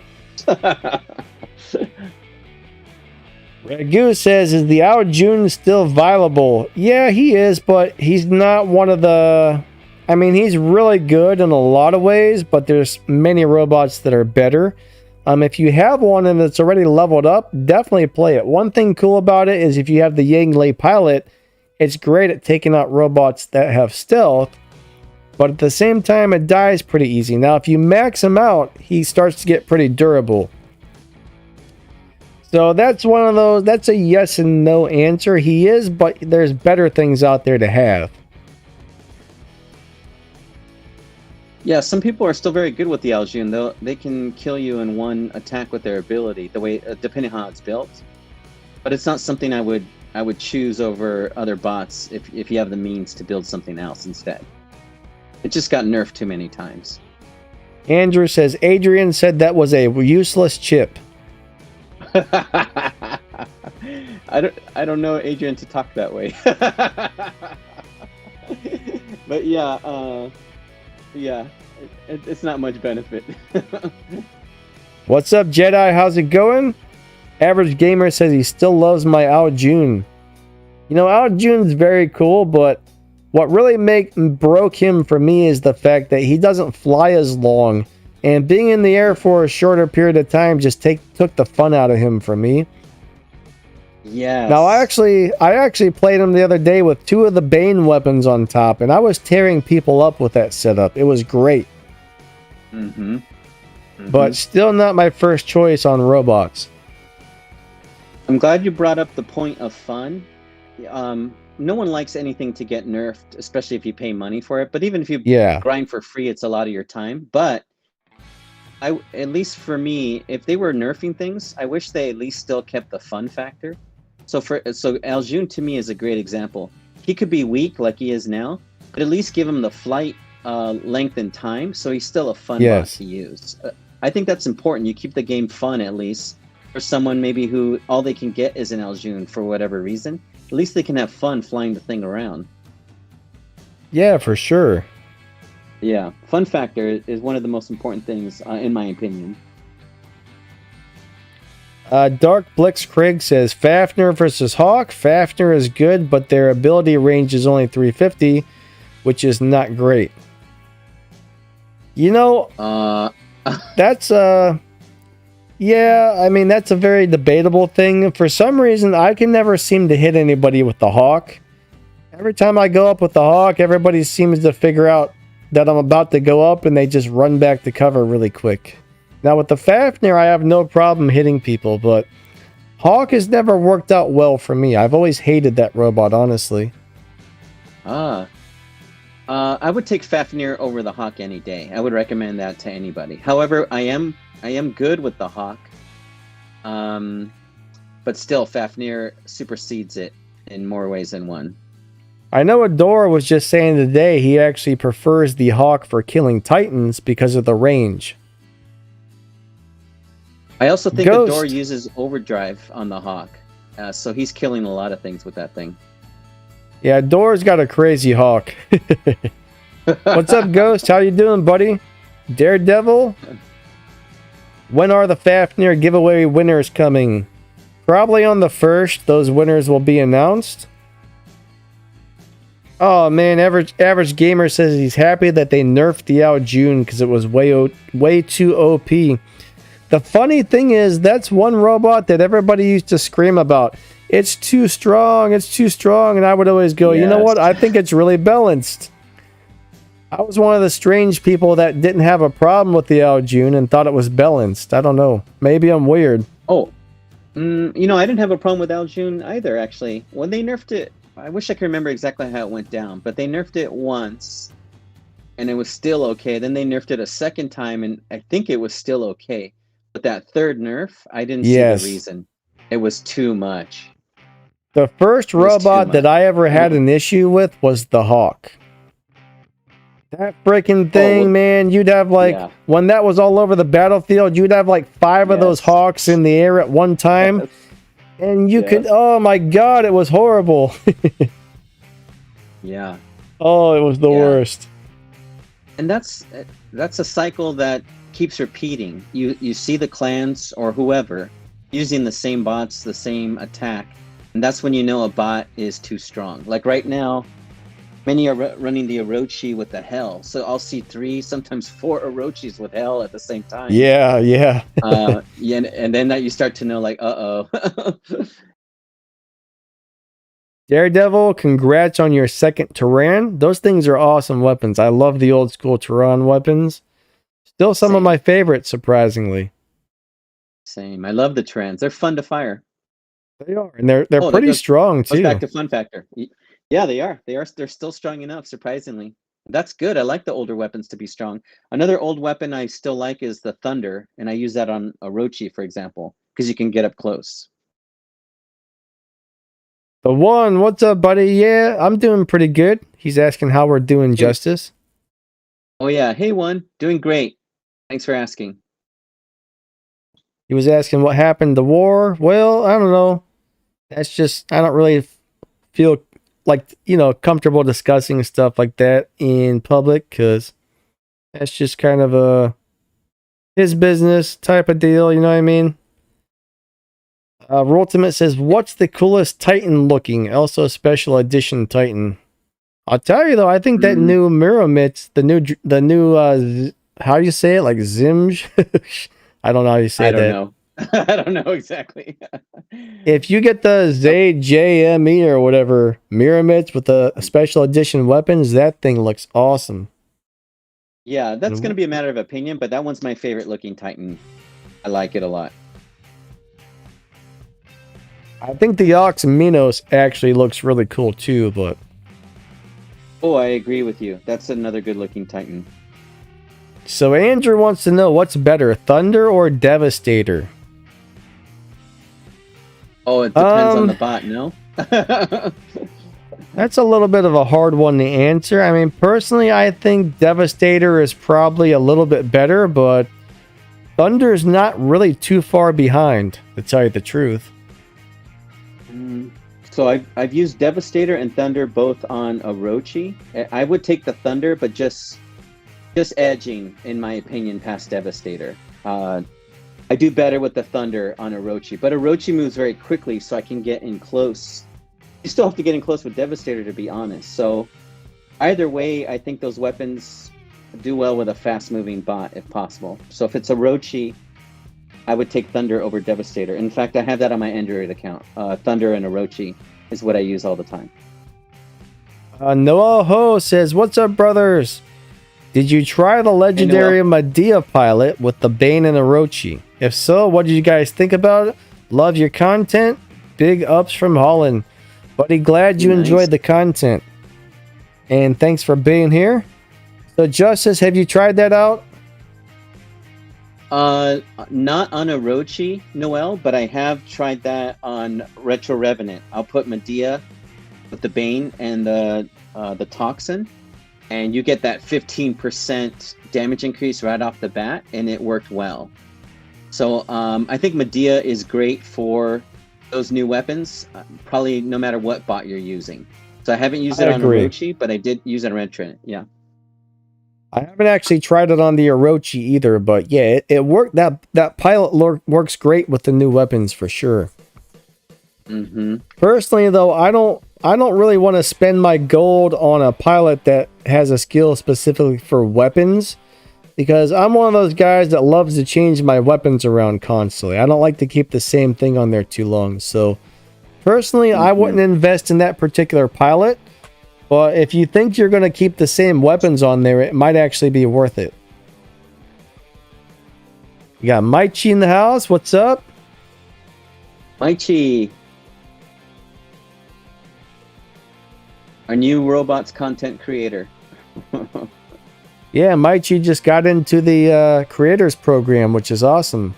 Ragu says, is the Ao Jun still viable? Yeah, he is, but he's not one of the... I mean, he's really good in a lot of ways, but there's many robots that are better. If you have one and it's already leveled up, definitely play it. One thing cool about it is if you have the Yanglei pilot, it's great at taking out robots that have stealth, but at the same time, it dies pretty easy. Now, if you max him out, he starts to get pretty durable. So that's one of those, that's a yes and no answer. He is, but there's better things out there to have. Yeah, some people are still very good with the Aljun. They can kill you in one attack with their ability, the way depending on how it's built. But it's not something I would choose over other bots if you have the means to build something else instead. It just got nerfed too many times. Andrew says Adrian said that was a useless chip. I don't know Adrian to talk that way. But yeah, it's not much benefit. What's up, Jedi? How's it going? Average Gamer says he still loves my Aljun. You know, Aljun's very cool, but what really broke him for me is the fact that he doesn't fly as long, and being in the air for a shorter period of time just took the fun out of him for me. Yeah. Now I actually played him the other day with 2 of the Bane weapons on top, and I was tearing people up with that setup. It was great. But still not my first choice on robots. I'm glad you brought up the point of fun. No one likes anything to get nerfed, especially if you pay money for it. But even if you grind for free, it's a lot of your time. But at least for me, if they were nerfing things, I wish they at least still kept the fun factor. So Aljun to me is a great example. He could be weak like he is now, but at least give him the flight length and time, so he's still a fun bot to use. I think that's important. You keep the game fun at least for someone maybe who all they can get is an Aljun for whatever reason. At least they can have fun flying the thing around. Yeah, for sure. Yeah, fun factor is one of the most important things, in my opinion. Dark Blitzkrieg says Fafnir versus Hawk. Fafnir is good, but their ability range is only 350, which is not great. You know, that's yeah, I mean, that's a very debatable thing. For some reason, I can never seem to hit anybody with the Hawk. Every time I go up with the Hawk, everybody seems to figure out that I'm about to go up and they just run back to cover really quick. Now with the Fafnir, I have no problem hitting people, but Hawk has never worked out well for me. I've always hated that robot, honestly. I would take Fafnir over the Hawk any day. I would recommend that to anybody. However, I am good with the Hawk. But still, Fafnir supersedes it in more ways than one. I know Adora was just saying today he actually prefers the Hawk for killing Titans because of the range. I also think Adora uses overdrive on the Hawk. So he's killing a lot of things with that thing. Yeah, Adora's got a crazy Hawk. What's up, Ghost? How you doing, buddy? Daredevil? When are the Fafnir giveaway winners coming? Probably on the 1st. Those winners will be announced. Oh man, average gamer says he's happy that they nerfed the Aljun because it was way too OP. The funny thing is, that's one robot that everybody used to scream about. It's too strong, and I would always go, you know what? I think it's really balanced. I was one of the strange people that didn't have a problem with the Aljun and thought it was balanced. I don't know. Maybe I'm weird. Oh, you know, I didn't have a problem with Aljun either, actually. When they nerfed it, I wish I could remember exactly how it went down, but they nerfed it once, and it was still okay. Then they nerfed it a second time, and I think it was still okay. But that third nerf, I didn't see the reason. It was too much. The first robot that I ever had an issue with was the Hawk. That freaking thing, man, you'd have like, when that was all over the battlefield, you'd have like 5 of those Hawks in the air at one time. And you could, oh my god, it was horrible. Yeah. Oh, it was the worst. And that's a cycle that keeps repeating. You see the clans or whoever using the same bots, the same attack, and that's when you know a bot is too strong. Like right now, many are running the Orochi with the Hell, so I'll see 3, sometimes 4 Orochis with Hell at the same time. Yeah. And then that you start to know, like, uh-oh. Daredevil, congrats on your 2nd Terran. Those things are awesome weapons. I love the old school Terran weapons. Still some of my favorites, surprisingly. Same. I love the Terrans. They're fun to fire. They are, and they're pretty strong too. Goes back to fun factor. Yeah, they are. They're still strong enough, surprisingly. That's good. I like the older weapons to be strong. Another old weapon I still like is the Thunder, and I use that on Orochi, for example, because you can get up close. The one, what's up, buddy? Yeah, I'm doing pretty good. He's asking how we're doing justice. Oh yeah, hey one, doing great. Thanks for asking. He was asking what happened to war. Well, I don't know. That's just, I don't really feel like, comfortable discussing stuff like that in public, because that's just kind of a his business type of deal, you know what I mean? Ultimate says, what's the coolest Titan looking? Also a special edition Titan. I'll tell you though, I think that new Mirrormits, the new how do you say it? Like Zimj? I don't know how you say that. I don't know. I don't know exactly. If you get the ZJME or whatever Mirrormits with the special edition weapons, that thing looks awesome. Yeah, that's going to be a matter of opinion, but that one's my favorite looking Titan. I like it a lot. I think the Ox Minos actually looks really cool too, but... Oh, I agree with you. That's another good looking Titan. So Andrew wants to know, what's better, Thunder or Devastator? Oh, it depends on the bot, no? That's a little bit of a hard one to answer. I mean, personally, I think Devastator is probably a little bit better, but Thunder's not really too far behind, to tell you the truth. So I've used Devastator and Thunder both on Orochi. I would take the Thunder, but just edging, in my opinion, past Devastator. I do better with the Thunder on Orochi, but Orochi moves very quickly, so I can get in close. You still have to get in close with Devastator, to be honest. So either way, I think those weapons do well with a fast-moving bot, if possible. So if it's Orochi, I would take Thunder over Devastator. In fact, I have that on my Android account. Thunder and Orochi is what I use all the time. Noah Ho says, what's up, brothers? Did you try the legendary Medea pilot with the Bane and Orochi? If so, what did you guys think about it? Love your content. Big ups from Holland. Buddy, glad you enjoyed the content. And thanks for being here. So, Justice, have you tried that out? Not on Orochi, Noel, but I have tried that on Retro Revenant. I'll put Medea with the Bane and the Toxin, and you get that 15% damage increase right off the bat, and it worked well. So I think Medea is great for those new weapons, probably no matter what bot you're using. So I haven't used it on Orochi, but I did use it on Revenant, yeah. I haven't actually tried it on the Orochi either, but yeah, it worked. That pilot works great with the new weapons for sure. Personally, though, I don't really want to spend my gold on a pilot that has a skill specifically for weapons, because I'm one of those guys that loves to change my weapons around constantly. I don't like to keep the same thing on there too long. So personally, I wouldn't invest in that particular pilot. But if you think you're going to keep the same weapons on there, it might actually be worth it. You got Maichi in the house. What's up? Maichi. Our new robots content creator. Yeah, Maichi just got into the creators program, which is awesome.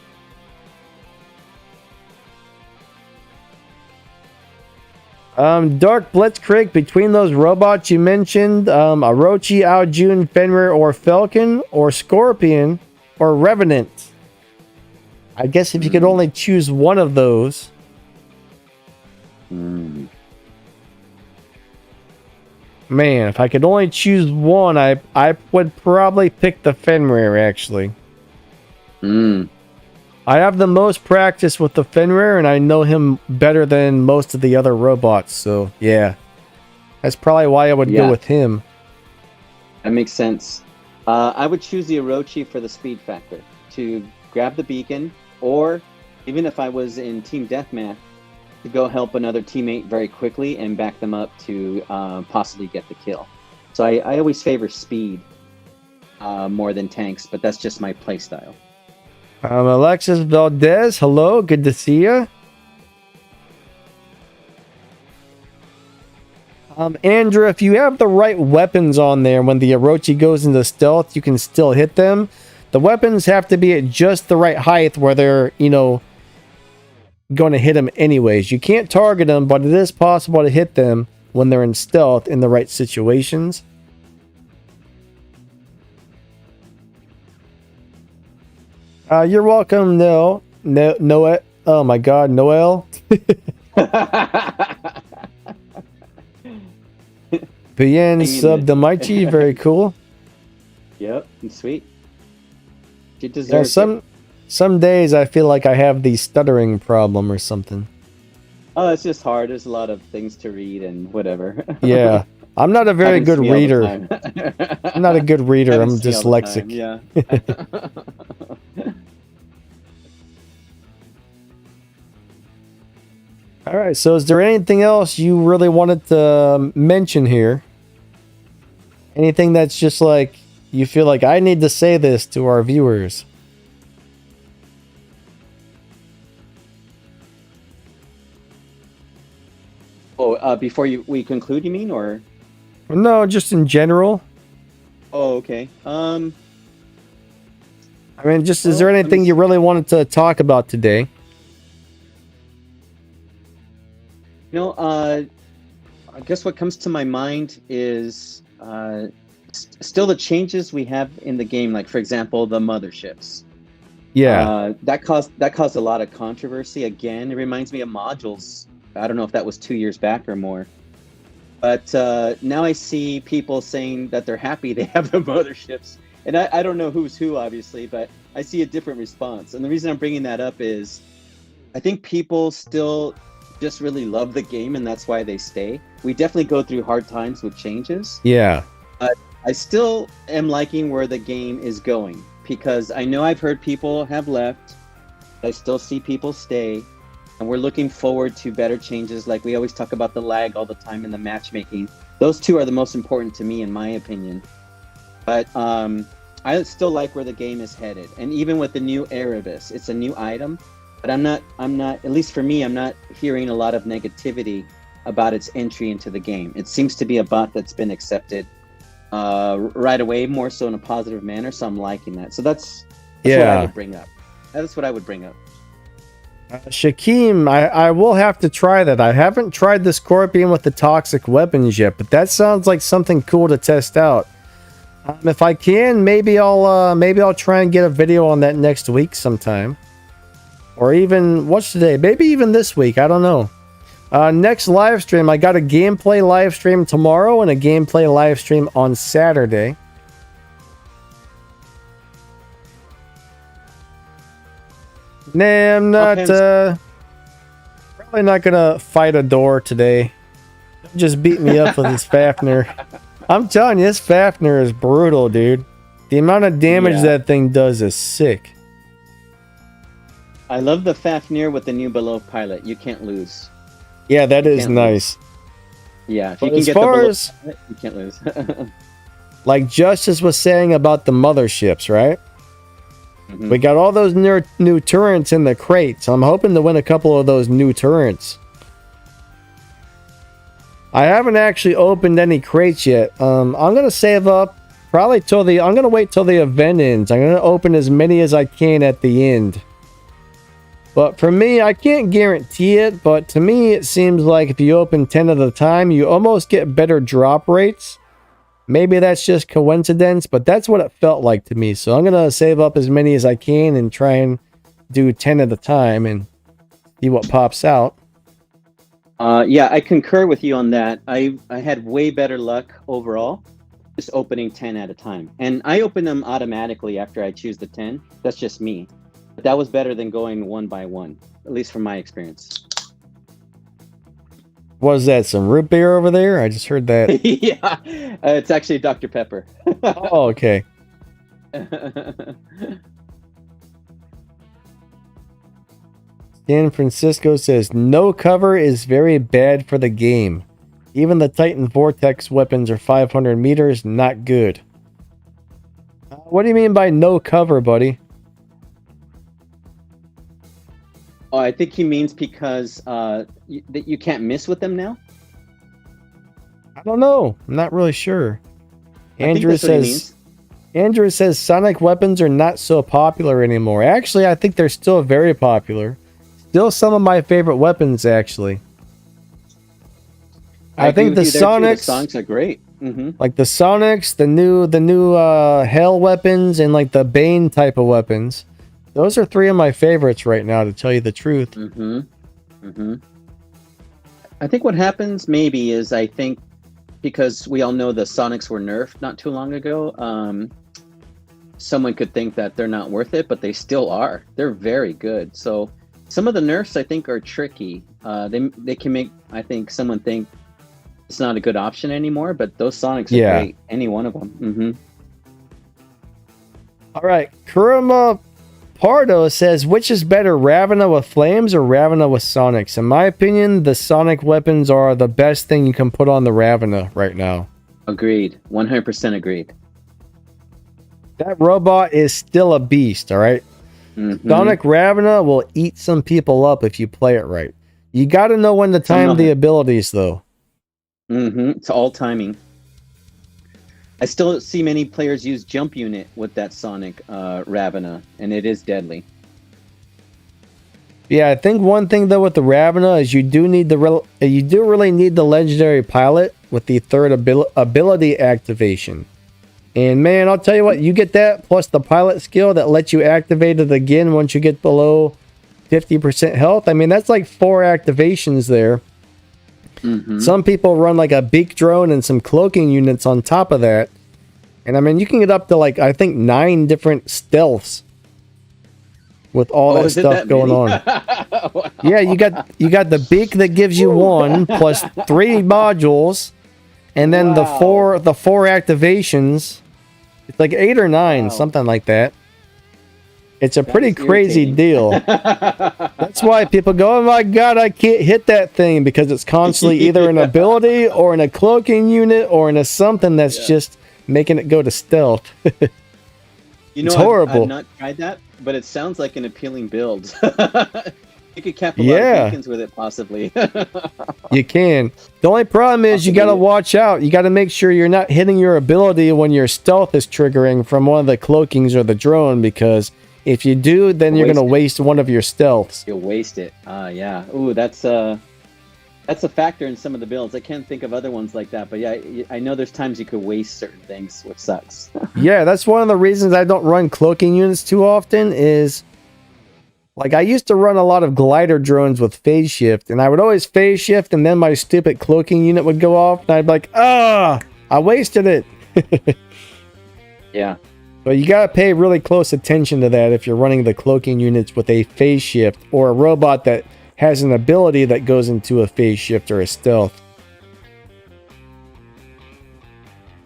Dark Blitzkrieg, between those robots you mentioned, Orochi, Aojun, Fenrir, or Falcon, or Scorpion, or Revenant. I guess if you could only choose one of those. Man, if I could only choose one, I would probably pick the Fenrir, actually. I have the most practice with the Fenrir, and I know him better than most of the other robots, so yeah. That's probably why I would go with him. That makes sense. I would choose the Orochi for the speed factor, to grab the beacon, or even if I was in Team Deathmatch, to go help another teammate very quickly and back them up to possibly get the kill. So I always favor speed more than tanks, but that's just my playstyle. Alexis Valdez, hello, good to see you. Andrew, if you have the right weapons on there, when the Orochi goes into stealth, you can still hit them. The weapons have to be at just the right height where they're, you know, going to hit them anyways. You can't target them, but it is possible to hit them when they're in stealth in the right situations. You're welcome, Noel. Oh my God, Noel. Bien sub the Mighty, very cool. Yep, sweet. You deserve it. Some days I feel like I have the stuttering problem or something. Oh, it's just hard. There's a lot of things to read and whatever. Yeah, I'm not a very good reader. I'm not a good reader. I'm dyslexic. Yeah. All right. So, is there anything else you really wanted to mention here? Anything that's just like you feel like I need to say this to our viewers? Oh, before we conclude, you mean, or? No, just in general. Oh, okay. I mean, just is there anything you really wanted to talk about today? You know, I guess what comes to my mind is still the changes we have in the game. Like, for example, the motherships. Yeah. That caused a lot of controversy. Again, it reminds me of modules. I don't know if that was 2 years back or more. But now I see people saying that they're happy they have the motherships. And I don't know who's who, obviously, but I see a different response. And the reason I'm bringing that up is I think people still just really love the game, and that's why they stay. We definitely go through hard times with changes. Yeah. But I still am liking where the game is going, because I know I've heard people have left. I still see people stay. And we're looking forward to better changes. Like we always talk about the lag all the time in the matchmaking. Those two are the most important to me, in my opinion. But I still like where the game is headed. And even with the new Erebus, it's a new item. But I'm not, at least for me, I'm not hearing a lot of negativity about its entry into the game. It seems to be a bot that's been accepted right away, more so in a positive manner. So I'm liking that. So that's what I would bring up. That's what I would bring up. Shakeem, I will have to try that. I haven't tried the Scorpion with the toxic weapons yet, but that sounds like something cool to test out. If I can, maybe I'll try and get a video on that next week sometime, or even what's today? Maybe even this week. I don't know. Next live stream, I got a gameplay live stream tomorrow and a gameplay live stream on Saturday. Nah, I'm not, probably not gonna fight a door today. Just beat me up with this Fafnir. I'm telling you, this Fafnir is brutal, dude. The amount of damage that thing does is sick. I love the Fafnir with the new below pilot. You can't lose. Yeah, that is nice. Lose. Yeah, if you can get the below pilot, you can't lose. Like Justice was saying about the motherships, right? We got all those new turrets in the crates. I'm hoping to win a couple of those new turrets. I haven't actually opened any crates yet. I'm gonna save up probably till I'm gonna wait till the event ends. I'm gonna open as many as I can at the end. But for me, I can't guarantee it, but to me it seems like if you open 10 at a time, you almost get better drop rates. Maybe that's just coincidence, but that's what it felt like to me. So I'm going to save up as many as I can and try and do 10 at a time and see what pops out. Yeah, I concur with you on that. I had way better luck overall just opening 10 at a time. And I open them automatically after I choose the 10. That's just me. But that was better than going one by one, at least from my experience. Was that some root beer over there? I just heard that. Yeah, it's actually Dr. Pepper. Oh, okay. San Francisco says, no cover is very bad for the game. Even the Titan Vortex weapons are 500 meters, not good. What do you mean by no cover, buddy? Oh, I think he means because that you can't miss with them now. I don't know. I'm not really sure. I think Andrew that's what he says Andrew says sonic weapons are not so popular anymore. Actually, I think they're still very popular. Still some of my favorite weapons, actually. I think the Sonics, the Sonics are great. like the Sonics, the new Hell weapons, and like the Bane type of weapons. Those are three of my favorites right now, to tell you the truth. I think what happens maybe is I think because we all know the Sonics were nerfed not too long ago, someone could think that they're not worth it, but they still are. They're very good. So some of the nerfs I think are tricky. They can make, I think, someone think it's not a good option anymore, but those Sonics are great. Any one of them. All right, Kuruma Pardo says, which is better, Ravana with flames or Ravana with Sonics? In my opinion, the Sonic weapons are the best thing you can put on the Ravana right now. Agreed. 100% agreed. That robot is still a beast, all right? Sonic Ravana will eat some people up if you play it right. You got to know when to time the abilities, though. It's all timing. I still see many players use jump unit with that Sonic Ravana, and it is deadly. Yeah, I think one thing though with the Ravana is you do really need the legendary pilot with the third ability activation. And man, I'll tell you what, you get that plus the pilot skill that lets you activate it again once you get below 50% health. I mean, that's like 4 activations there. Some people run like a beak drone and some cloaking units on top of that. And I mean, you can get up to like, I think 9 different stealths with all that stuff going on. Wow. Yeah, you got the beak that gives you 1 plus 3 modules, and then the four activations. It's like 8 or 9, something like that. It's a pretty crazy deal. That's why people go, oh my god, I can't hit that thing, because it's constantly either an ability or in a cloaking unit or in a something that's just making it go to stealth. It's horrible. I've not tried that, but it sounds like an appealing build. You could cap a lot of beacons with it, possibly. You can. The only problem is you got to watch out. You got to make sure you're not hitting your ability when your stealth is triggering from one of the cloakings or the drone, because if you do, then you're going to waste one of your stealths. You'll waste it. Yeah. Ooh, that's a factor in some of the builds. I can't think of other ones like that, but yeah, I know there's times you could waste certain things, which sucks. Yeah, that's one of the reasons I don't run cloaking units too often is, like, I used to run a lot of glider drones with phase shift, and I would always phase shift, and then my stupid cloaking unit would go off, and I'd be like, I wasted it. Yeah. But you gotta pay really close attention to that if you're running the cloaking units with a phase shift or a robot that has an ability that goes into a phase shift or a stealth.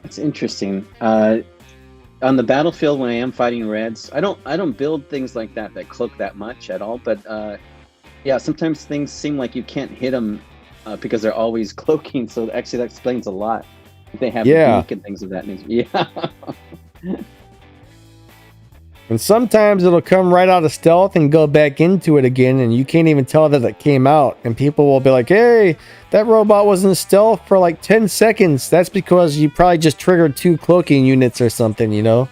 That's interesting. On the battlefield, when I am fighting reds, I don't build things like that cloak that much at all. But yeah, sometimes things seem like you can't hit them because they're always cloaking. So actually, that explains a lot. They have a beak and things of that nature. Yeah. And sometimes it'll come right out of stealth and go back into it again, and you can't even tell that it came out. And people will be like, hey, that robot was in stealth for like 10 seconds. That's because you probably just triggered 2 cloaking units or something, you know?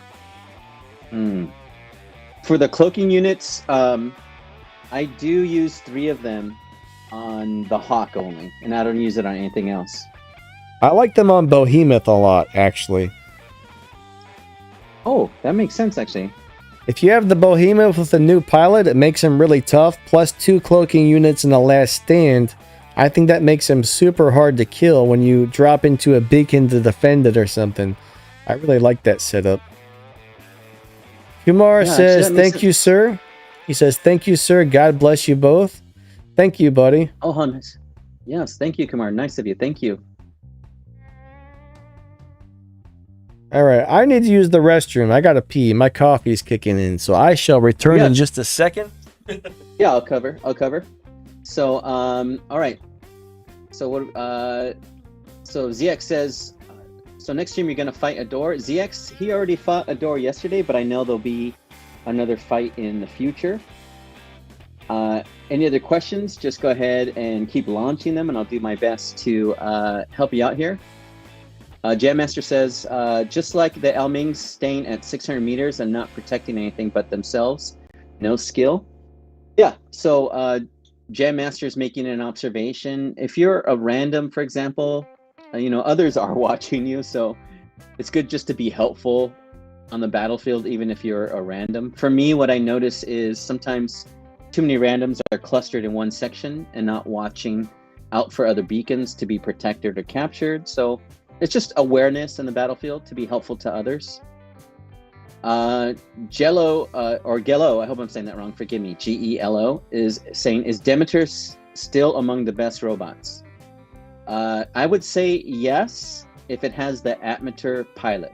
For the cloaking units, I do use 3 of them on the Hawk only, and I don't use it on anything else. I like them on Behemoth a lot, actually. Oh, that makes sense, actually. If you have the Behemoth with a new pilot, it makes him really tough, plus 2 cloaking units in the last stand. I think that makes him super hard to kill when you drop into a beacon to defend it or something. I really like that setup. Kumar says, thank you, sir. He says, thank you, sir. God bless you both. Thank you, buddy. Oh, nice. Yes, thank you, Kumar. Nice of you. Thank you. All right, I need to use the restroom. I gotta pee. My coffee's kicking in, so I shall return in just a second. Yeah, I'll cover. So, all right. So what? So ZX says, so next stream you're gonna fight Adore. ZX, he already fought Adore yesterday, but I know there'll be another fight in the future. Any other questions? Just go ahead and keep launching them, and I'll do my best to help you out here. Jammaster says, just like the Elmings staying at 600 meters and not protecting anything but themselves, no skill. Yeah, so Jammaster is making an observation. If you're a random, for example, others are watching you, so it's good just to be helpful on the battlefield, even if you're a random. For me, what I notice is sometimes too many randoms are clustered in one section and not watching out for other beacons to be protected or captured. So it's just awareness in the battlefield to be helpful to others. Jello, or Gello, I hope I'm saying that wrong, forgive me, Gelo, is saying, is Demeter still among the best robots? I would say yes, if it has the Atmeter pilot.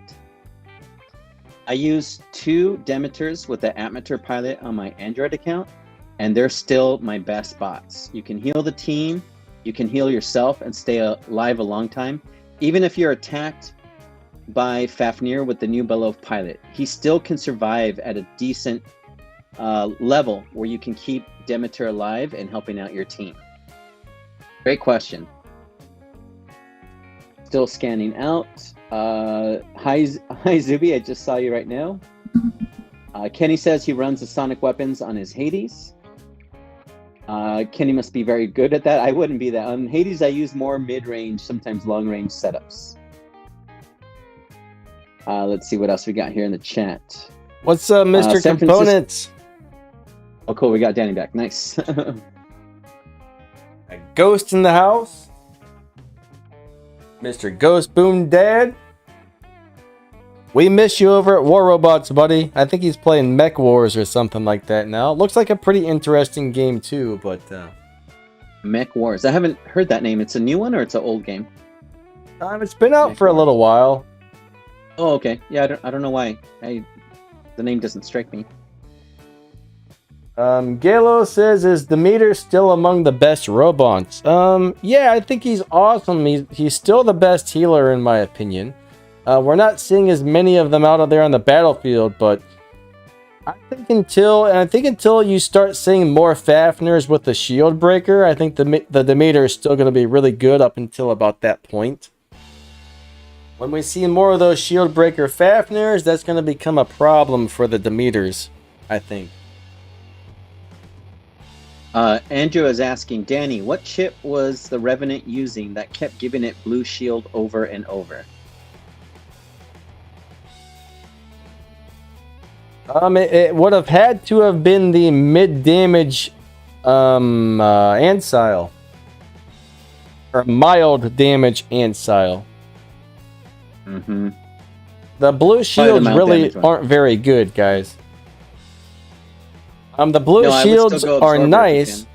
I use 2 Demeters with the Atmeter pilot on my Android account, and they're still my best bots. You can heal the team, you can heal yourself and stay alive a long time. Even if you're attacked by Fafnir with the new Belov pilot, he still can survive at a decent level where you can keep Demeter alive and helping out your team. Great question. Still scanning out. Hi Zuby, I just saw you right now. Kenny says he runs the sonic weapons on his Hades. Kenny must be very good at that. I wouldn't be that. On Hades, I use more mid-range, sometimes long-range setups. Let's see what else we got here in the chat. What's up, Mr. Components? Oh, cool. We got Danny back. Nice. A ghost in the house. Mr. Ghost Boom Dad. We miss you over at War Robots, buddy. I think he's playing Mech Wars or something like that now. Looks like a pretty interesting game too, but... Mech Wars. I haven't heard that name. It's a new one or it's an old game? It's been out for a little while. Oh, okay. Yeah, I don't know why. The name doesn't strike me. Galo says, is Demeter still among the best robots? Yeah, I think he's awesome. He's still the best healer in my opinion. We're not seeing as many of them out there on the battlefield, but I think until you start seeing more Fafnirs with the shield breaker, I think the Demeter is still going to be really good up until about that point. When we see more of those shield breaker Fafnirs, that's going to become a problem for the Demeters, I think. Andrew is asking, Danny, what chip was the Revenant using that kept giving it blue shield over and over? It would have had to have been the mid-damage Ancile. Or mild damage Ancile. Mm-hmm. The blue shields really aren't very good, guys. The blue shields are nice.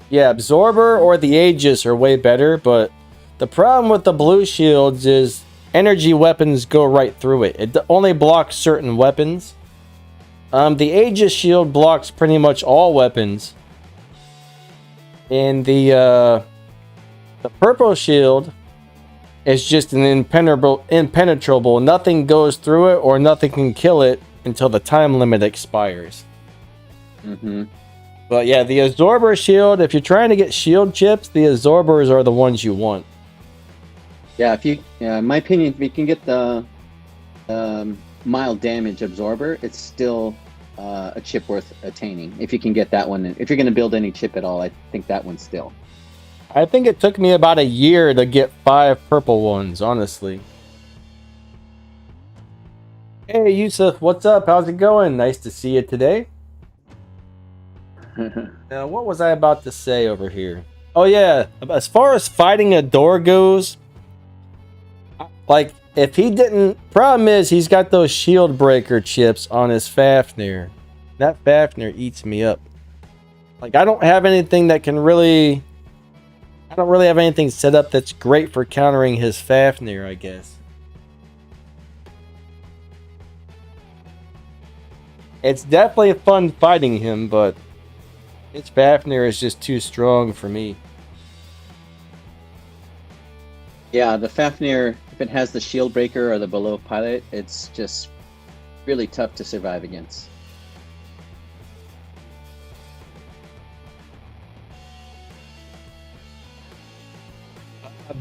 Yeah, Absorber or the Aegis are way better, but the problem with the blue shields is energy weapons go right through it. It only blocks certain weapons. The Aegis shield blocks pretty much all weapons. And the purple shield is just an impenetrable. Nothing goes through it or nothing can kill it until the time limit expires. Mm-hmm. But yeah, the Absorber shield, if you're trying to get shield chips, the Absorbers are the ones you want. Yeah, in my opinion, if you can get the mild damage Absorber, it's still a chip worth attaining. If you can get that one, if you're going to build any chip at all, I think that one's still. I think it took me about a year to get 5 purple ones, honestly. Hey, Yusuf, what's up? How's it going? Nice to see you today. Now, what was I about to say over here? Oh, yeah. As far as fighting a door goes, like, if he didn't... Problem is, he's got those shield breaker chips on his Fafnir. That Fafnir eats me up. Like, I don't have anything that can really... I don't really have anything set up that's great for countering his Fafnir, I guess. It's definitely fun fighting him, but... his Fafnir is just too strong for me. Yeah, the Fafnir, if it has the shield breaker or the below pilot, it's just really tough to survive against.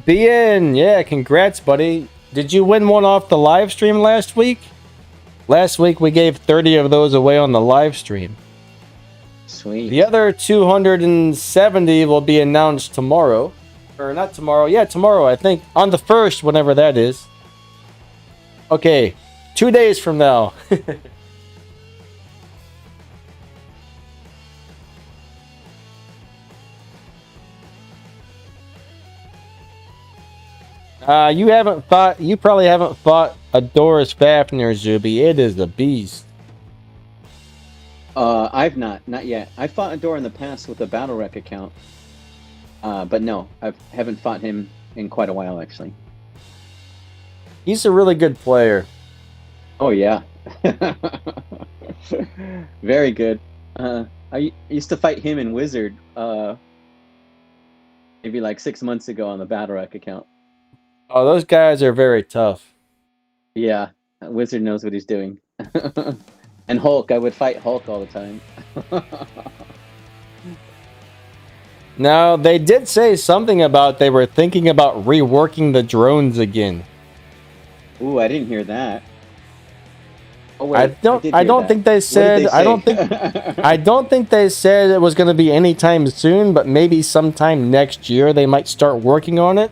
BN, yeah, congrats, buddy. Did you win one off the live stream last week? Last week we gave 30 of those away on the live stream. Sweet. The other 270 will be announced tomorrow. Or not tomorrow. Yeah, tomorrow, I think. On the 1st, whenever that is. Okay, 2 days from now. You probably haven't fought Adora's Fafnir, Zuby. It is a beast. I've not yet. I fought Adora in the past with a Battle Rec account. But no, I haven't fought him in quite a while, actually. He's a really good player. Oh, yeah. Very good. I used to fight him in Wizard maybe like 6 months ago on the Battle Rec account. Oh, those guys are very tough. Yeah, Wizard knows what he's doing. And Hulk, I would fight Hulk all the time. Now, they did say something about they were thinking about reworking the drones again. Ooh, I didn't hear that. Oh, wait, I don't think they said. I don't think they said it was going to be anytime soon, but maybe sometime next year they might start working on it.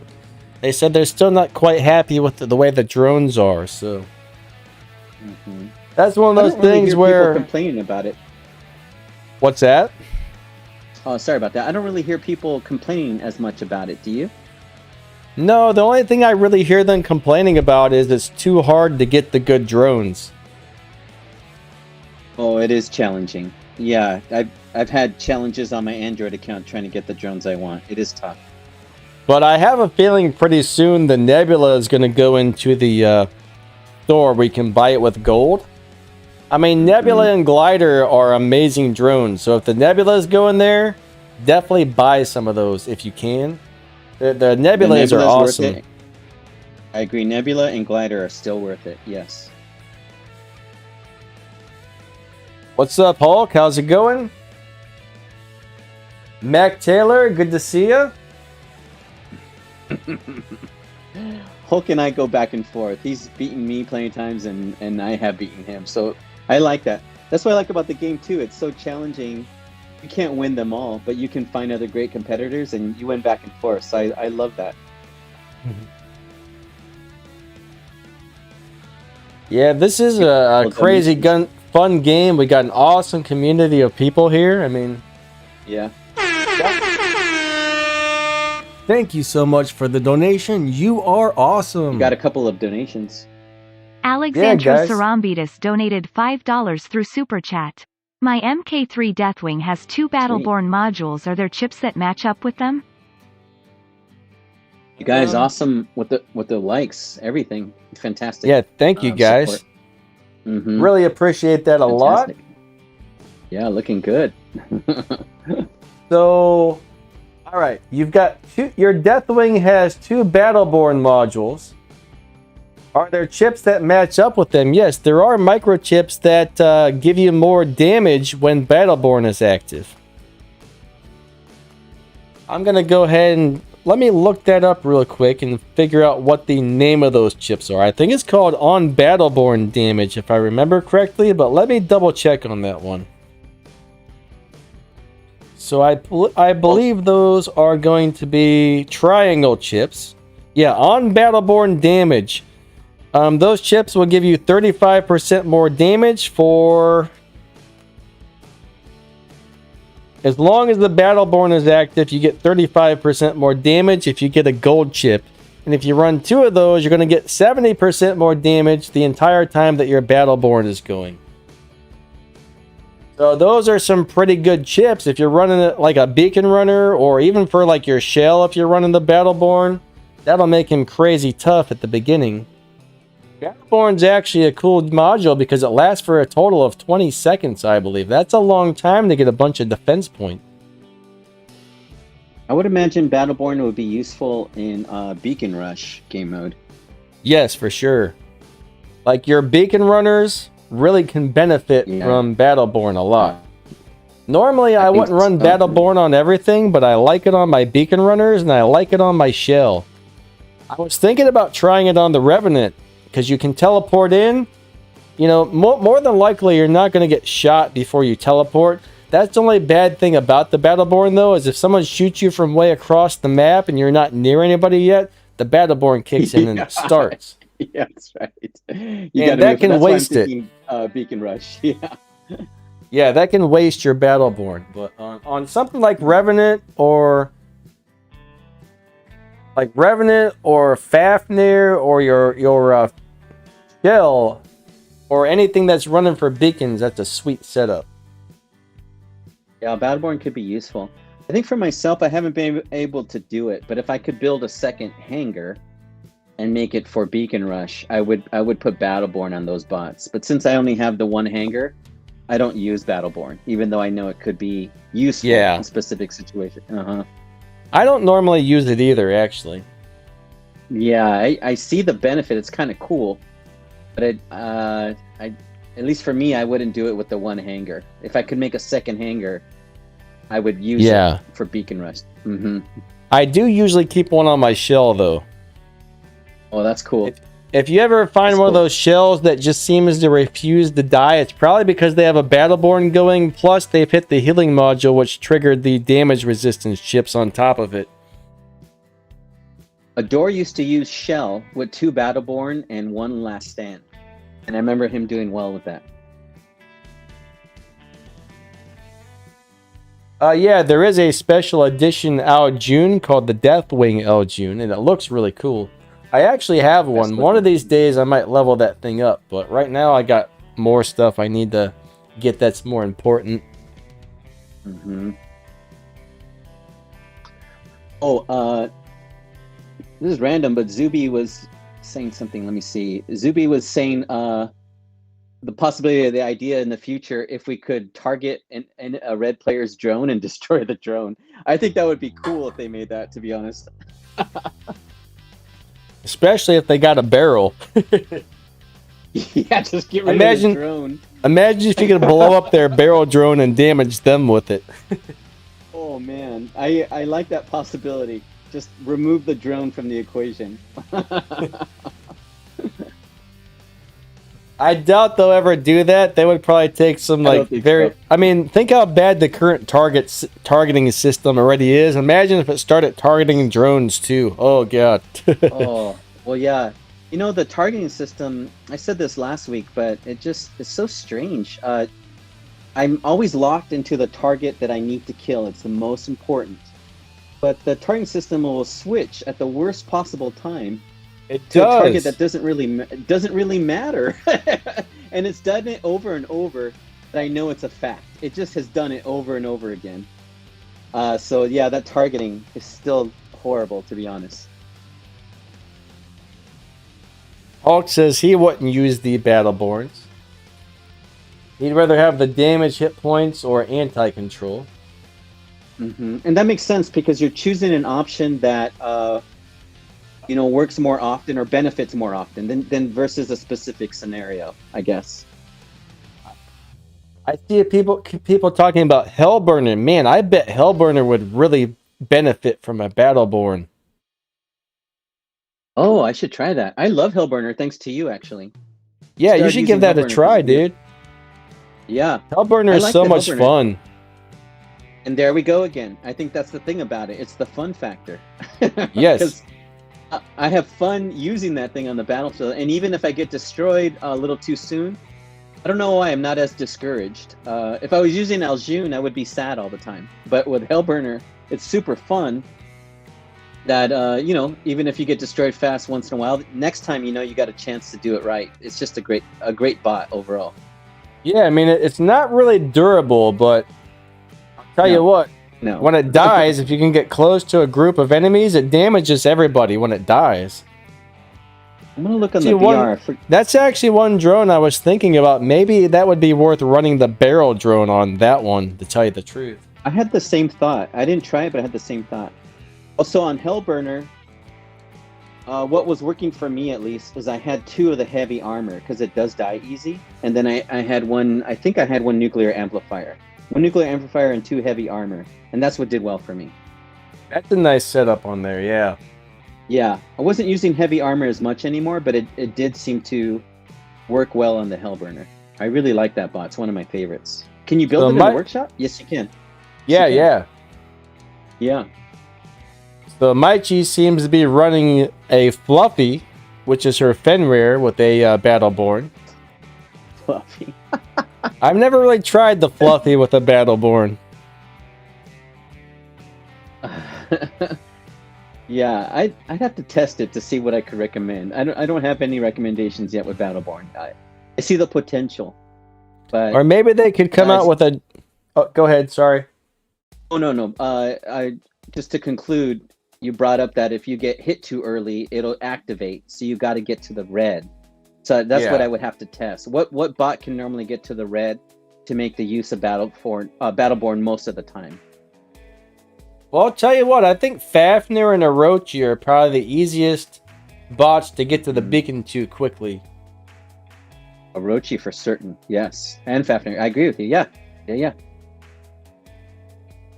They said they're still not quite happy with the way the drones are, so that's one of those things where people complaining about it. What's that? Oh, sorry about that. I don't really hear people complaining as much about it. Do you? No, the only thing I really hear them complaining about is it's too hard to get the good drones. Oh, it is challenging. Yeah, I've had challenges on my Android account trying to get the drones I want. It is tough. But I have a feeling pretty soon the Nebula is going to go into the store where you can buy it with gold. I mean, Nebula and Glider are amazing drones. So if the Nebulas go in there, definitely buy some of those if you can. The Nebulas are awesome. I agree. Nebula and Glider are still worth it. Yes. What's up, Hulk? How's it going? Mac Taylor, good to see you. Hulk and I go back and forth. He's beaten me plenty of times, and I have beaten him. So I like that. That's what I like about the game too. It's so challenging. You can't win them all, but you can find other great competitors, and you win back and forth. So I love that. Yeah, this is a crazy fun game. We got an awesome community of people here. I mean, yeah. Thank you so much for the donation. You are awesome. You got a couple of donations. Alexandra Sarambitis donated $5 through Super Chat. My MK3 Deathwing has 2 Battleborn modules. Are there chips that match up with them? You guys, awesome with the likes, everything. Fantastic. Yeah, thank you guys. Really appreciate that a lot. Yeah, looking good. So, all right, you've got your Deathwing has 2 Battleborn modules. Are there chips that match up with them? Yes, there are microchips that give you more damage when Battleborn is active. I'm going to go ahead and let me look that up real quick and figure out what the name of those chips are. I think it's called on Battleborn damage, if I remember correctly, but let me double check on that one. So I believe those are going to be triangle chips. Yeah, on Battleborn damage. Those chips will give you 35% more damage for as long as the Battleborn is active. You get 35% more damage if you get a gold chip. And if you run 2 of those, you're going to get 70% more damage the entire time that your Battleborn is going. So those are some pretty good chips if you're running it like a beacon runner, or even for like your shell if you're running the Battleborn. That'll make him crazy tough at the beginning. Battleborn's actually a cool module because it lasts for a total of 20 seconds, I believe. That's a long time to get a bunch of defense points. I would imagine Battleborn would be useful in Beacon Rush game mode. Yes, for sure. Like your beacon runners really can benefit from Battleborn a lot. Normally, I wouldn't run Battleborn on everything, but I like it on my beacon runners and I like it on my shell. I was thinking about trying it on the Revenant, because you can teleport in. You know, more than likely you're not going to get shot before you teleport. That's the only bad thing about the Battleborn, though, is if someone shoots you from way across the map and you're not near anybody yet, the Battleborn kicks in and it starts. Yeah, that's right. And that can waste it. Beacon Rush, yeah. Yeah, that can waste your Battleborn. But on something like Revenant or Fafnir or your Shell or anything that's running for beacons, that's a sweet setup. Yeah, Battleborn could be useful. I think for myself, I haven't been able to do it, but if I could build a second hangar and make it for Beacon Rush, I would put Battleborn on those bots. But since I only have the one hangar, I don't use Battleborn, even though I know it could be useful in specific situations. I don't normally use it either, actually. Yeah, I see the benefit. It's kind of cool, but at least for me, I wouldn't do it with the one hangar. If I could make a second hangar, I would use it for Beacon Rush. I do usually keep one on my shell, though. Oh, that's cool. If you ever find one of those shells that just seems to refuse to die, it's probably because they have a Battleborn going, plus they've hit the healing module, which triggered the damage resistance chips on top of it. Adore used to use Shell with 2 Battleborn and 1 Last Stand. And I remember him doing well with that. Yeah, there is a special edition Aljun called the Deathwing Aljun, and it looks really cool. I actually have one. One of these days I might level that thing up, but right now I got more stuff I need to get that's more important. Oh, this is random, but Zuby was saying something. Let me see. Zuby was saying the possibility of the idea in the future if we could target a red player's drone and destroy the drone. I think that would be cool if they made that, to be honest. Especially if they got a barrel. Yeah, just get rid of the drone. Imagine if you could blow up their barrel drone and damage them with it. Oh man, I like that possibility. Just remove the drone from the equation. I doubt they'll ever do that. They would probably take some I mean, think how bad the current targeting system already is. Imagine if it started targeting drones too. Oh god. Oh, well yeah. You know, the targeting system, I said this last week, but it's so strange. I'm always locked into the target that I need to kill. It's the most important. But the targeting system will switch at the worst possible time to a target that doesn't really matter. And it's done it over and over, but I know it's a fact. It just has done it over and over again. So yeah, that targeting is still horrible, to be honest. Hulk says he wouldn't use the Battleborns. He'd rather have the damage, hit points, or anti-control. And that makes sense because you're choosing an option that works more often or benefits more often than versus a specific scenario, I guess. I see people talking about Hellburner. Man, I bet Hellburner would really benefit from a Battleborn. Oh, I should try that. I love Hellburner, thanks to you, actually. Yeah, you should give that a try, dude. Yeah. Hellburner is so much fun. And there we go again. I think that's the thing about it. It's the fun factor. Yes. I have fun using that thing on the battlefield. And even if I get destroyed a little too soon, I don't know why I'm not as discouraged. If I was using Aljun, I would be sad all the time. But with Hellburner, it's super fun that, even if you get destroyed fast once in a while, next time, you got a chance to do it right. It's just a great bot overall. Yeah, I mean, it's not really durable, but Tell you what, when it dies, if you can get close to a group of enemies, it damages everybody when it dies. I'm going to look on the VR. That's actually one drone I was thinking about. Maybe that would be worth running the barrel drone on that one, to tell you the truth. I had the same thought. I didn't try it, but I had the same thought. Also on Hellburner, what was working for me at least is I had 2 of the heavy armor because it does die easy. And then I had one, I think I had 1 nuclear amplifier. 1 nuclear amplifier and 2 heavy armor. And that's what did well for me. That's a nice setup on there, yeah. Yeah, I wasn't using heavy armor as much anymore, but it did seem to work well on the Hellburner. I really like that bot. It's one of my favorites. Can you build it in the workshop? Yes, you can. Yeah, yeah. So Maichi seems to be running a Fluffy, which is her Fenrir with a Battleborn. Fluffy. I've never really tried the Fluffy with a Battleborn. Yeah, I'd have to test it to see what I could recommend. I don't have any recommendations yet with Battleborn. I see the potential, but or maybe they could come out with a. Oh, go ahead. Sorry. Oh no. I just to conclude, you brought up that if you get hit too early, it'll activate. So you got to get to the red. So that's what I would have to test. What bot can normally get to the red to make the use of Battleborn most of the time? Well, I'll tell you what, I think Fafnir and Orochi are probably the easiest bots to get to the beacon to quickly. Orochi for certain, yes. And Fafnir, I agree with you, yeah.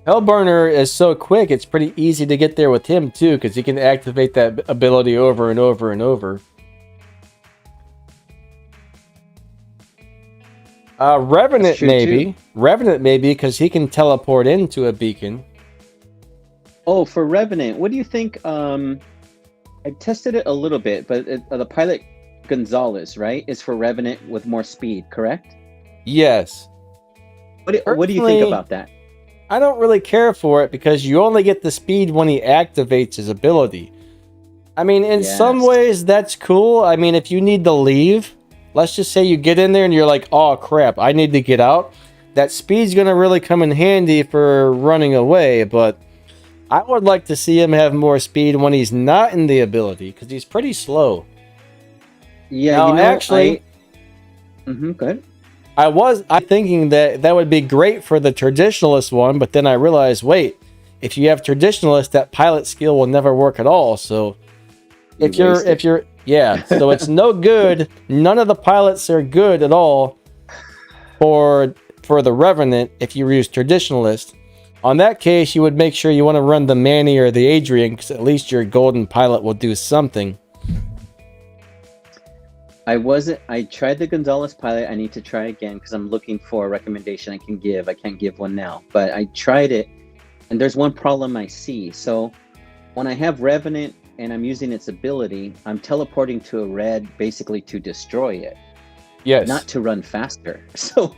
Hellburner is so quick, it's pretty easy to get there with him too, because he can activate that ability over and over and over. Revenant maybe. Revenant maybe, because he can teleport into a beacon. Oh, for Revenant, what do you think? I tested it a little bit, but the pilot Gonzalez, right, is for Revenant with more speed, correct? Yes. What do you think about that? I don't really care for it because you only get the speed when he activates his ability. I mean, in some ways, that's cool. I mean, if you need to leave, let's just say you get in there and you're like, oh crap, I need to get out. That speed's going to really come in handy for running away, but I would like to see him have more speed when he's not in the ability, because he's pretty slow. Yeah, now, actually, go ahead. I'm thinking that would be great for the traditionalist one, but then I realized, wait, if you have traditionalist, that pilot skill will never work at all. So so it's no good. None of the pilots are good at all for the Revenant if you use traditionalist. On that case, you would make sure you want to run the Manny or the Adrian, because at least your golden pilot will do something. I tried the Gonzalez pilot. I need to try again because I'm looking for a recommendation I can give. I can't give one now, but I tried it, and there's one problem I see. So when I have Revenant and I'm using its ability, I'm teleporting to a red basically to destroy it. Yes. Not to run faster. So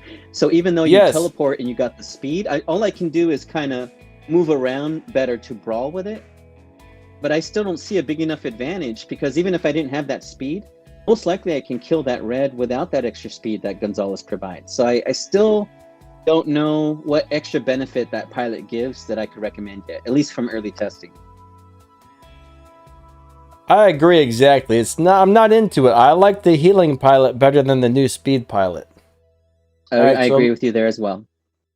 even though you teleport and you got the speed, all I can do is kind of move around better to brawl with it. But I still don't see a big enough advantage, because even if I didn't have that speed, most likely I can kill that red without that extra speed that Gonzalez provides. So I still don't know what extra benefit that pilot gives that I could recommend yet, at least from early testing. I agree exactly. I'm not into it. I like the healing pilot better than the new speed pilot. I agree with you there as well.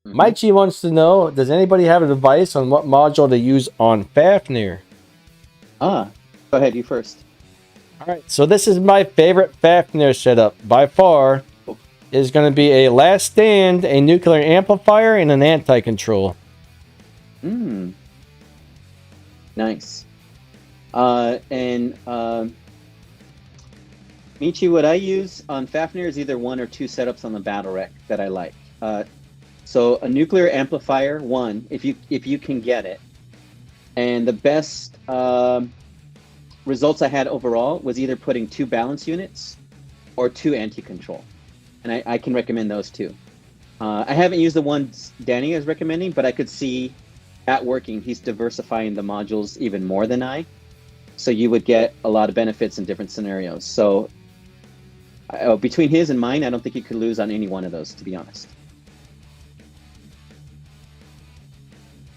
Maichi wants to know, does anybody have advice on what module to use on Fafnir? Go ahead, you first. All right, so this is my favorite Fafnir setup by far. Is going to be a last stand, a nuclear amplifier, and an anti-control. Nice. Michi, what I use on Fafnir is either one or two setups on the battle wreck that I like. So a nuclear amplifier, one, if you can get it. And the best results I had overall was either putting 2 balance units or 2 anti-control. And I can recommend those too. I haven't used the ones Danny is recommending, but I could see that working. He's diversifying the modules even more than I. So you would get a lot of benefits in different scenarios. So between his and mine, I don't think you could lose on any one of those, to be honest.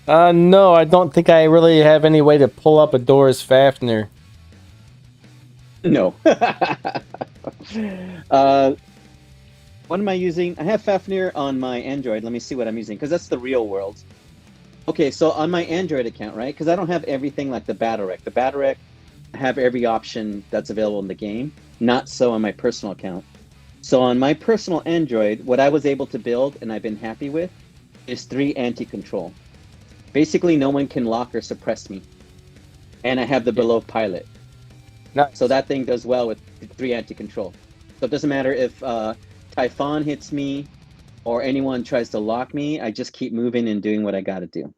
No, I don't think I really have any way to pull up a Doris Fafnir. No. What am I using? I have Fafnir on my Android. Let me see what I'm using, because that's the real world. Okay, so on my Android account, right? Because I don't have everything like the Battle Wreck. The Battle Wreck, I have every option that's available in the game. Not so on my personal account. So on my personal Android, what I was able to build, and I've been happy with, is 3 anti-control. Basically, no one can lock or suppress me. and I have the below pilot. Nice. So that thing does well with 3 anti-control. So it doesn't matter if Typhon hits me or anyone tries to lock me, I just keep moving and doing what I gotta do.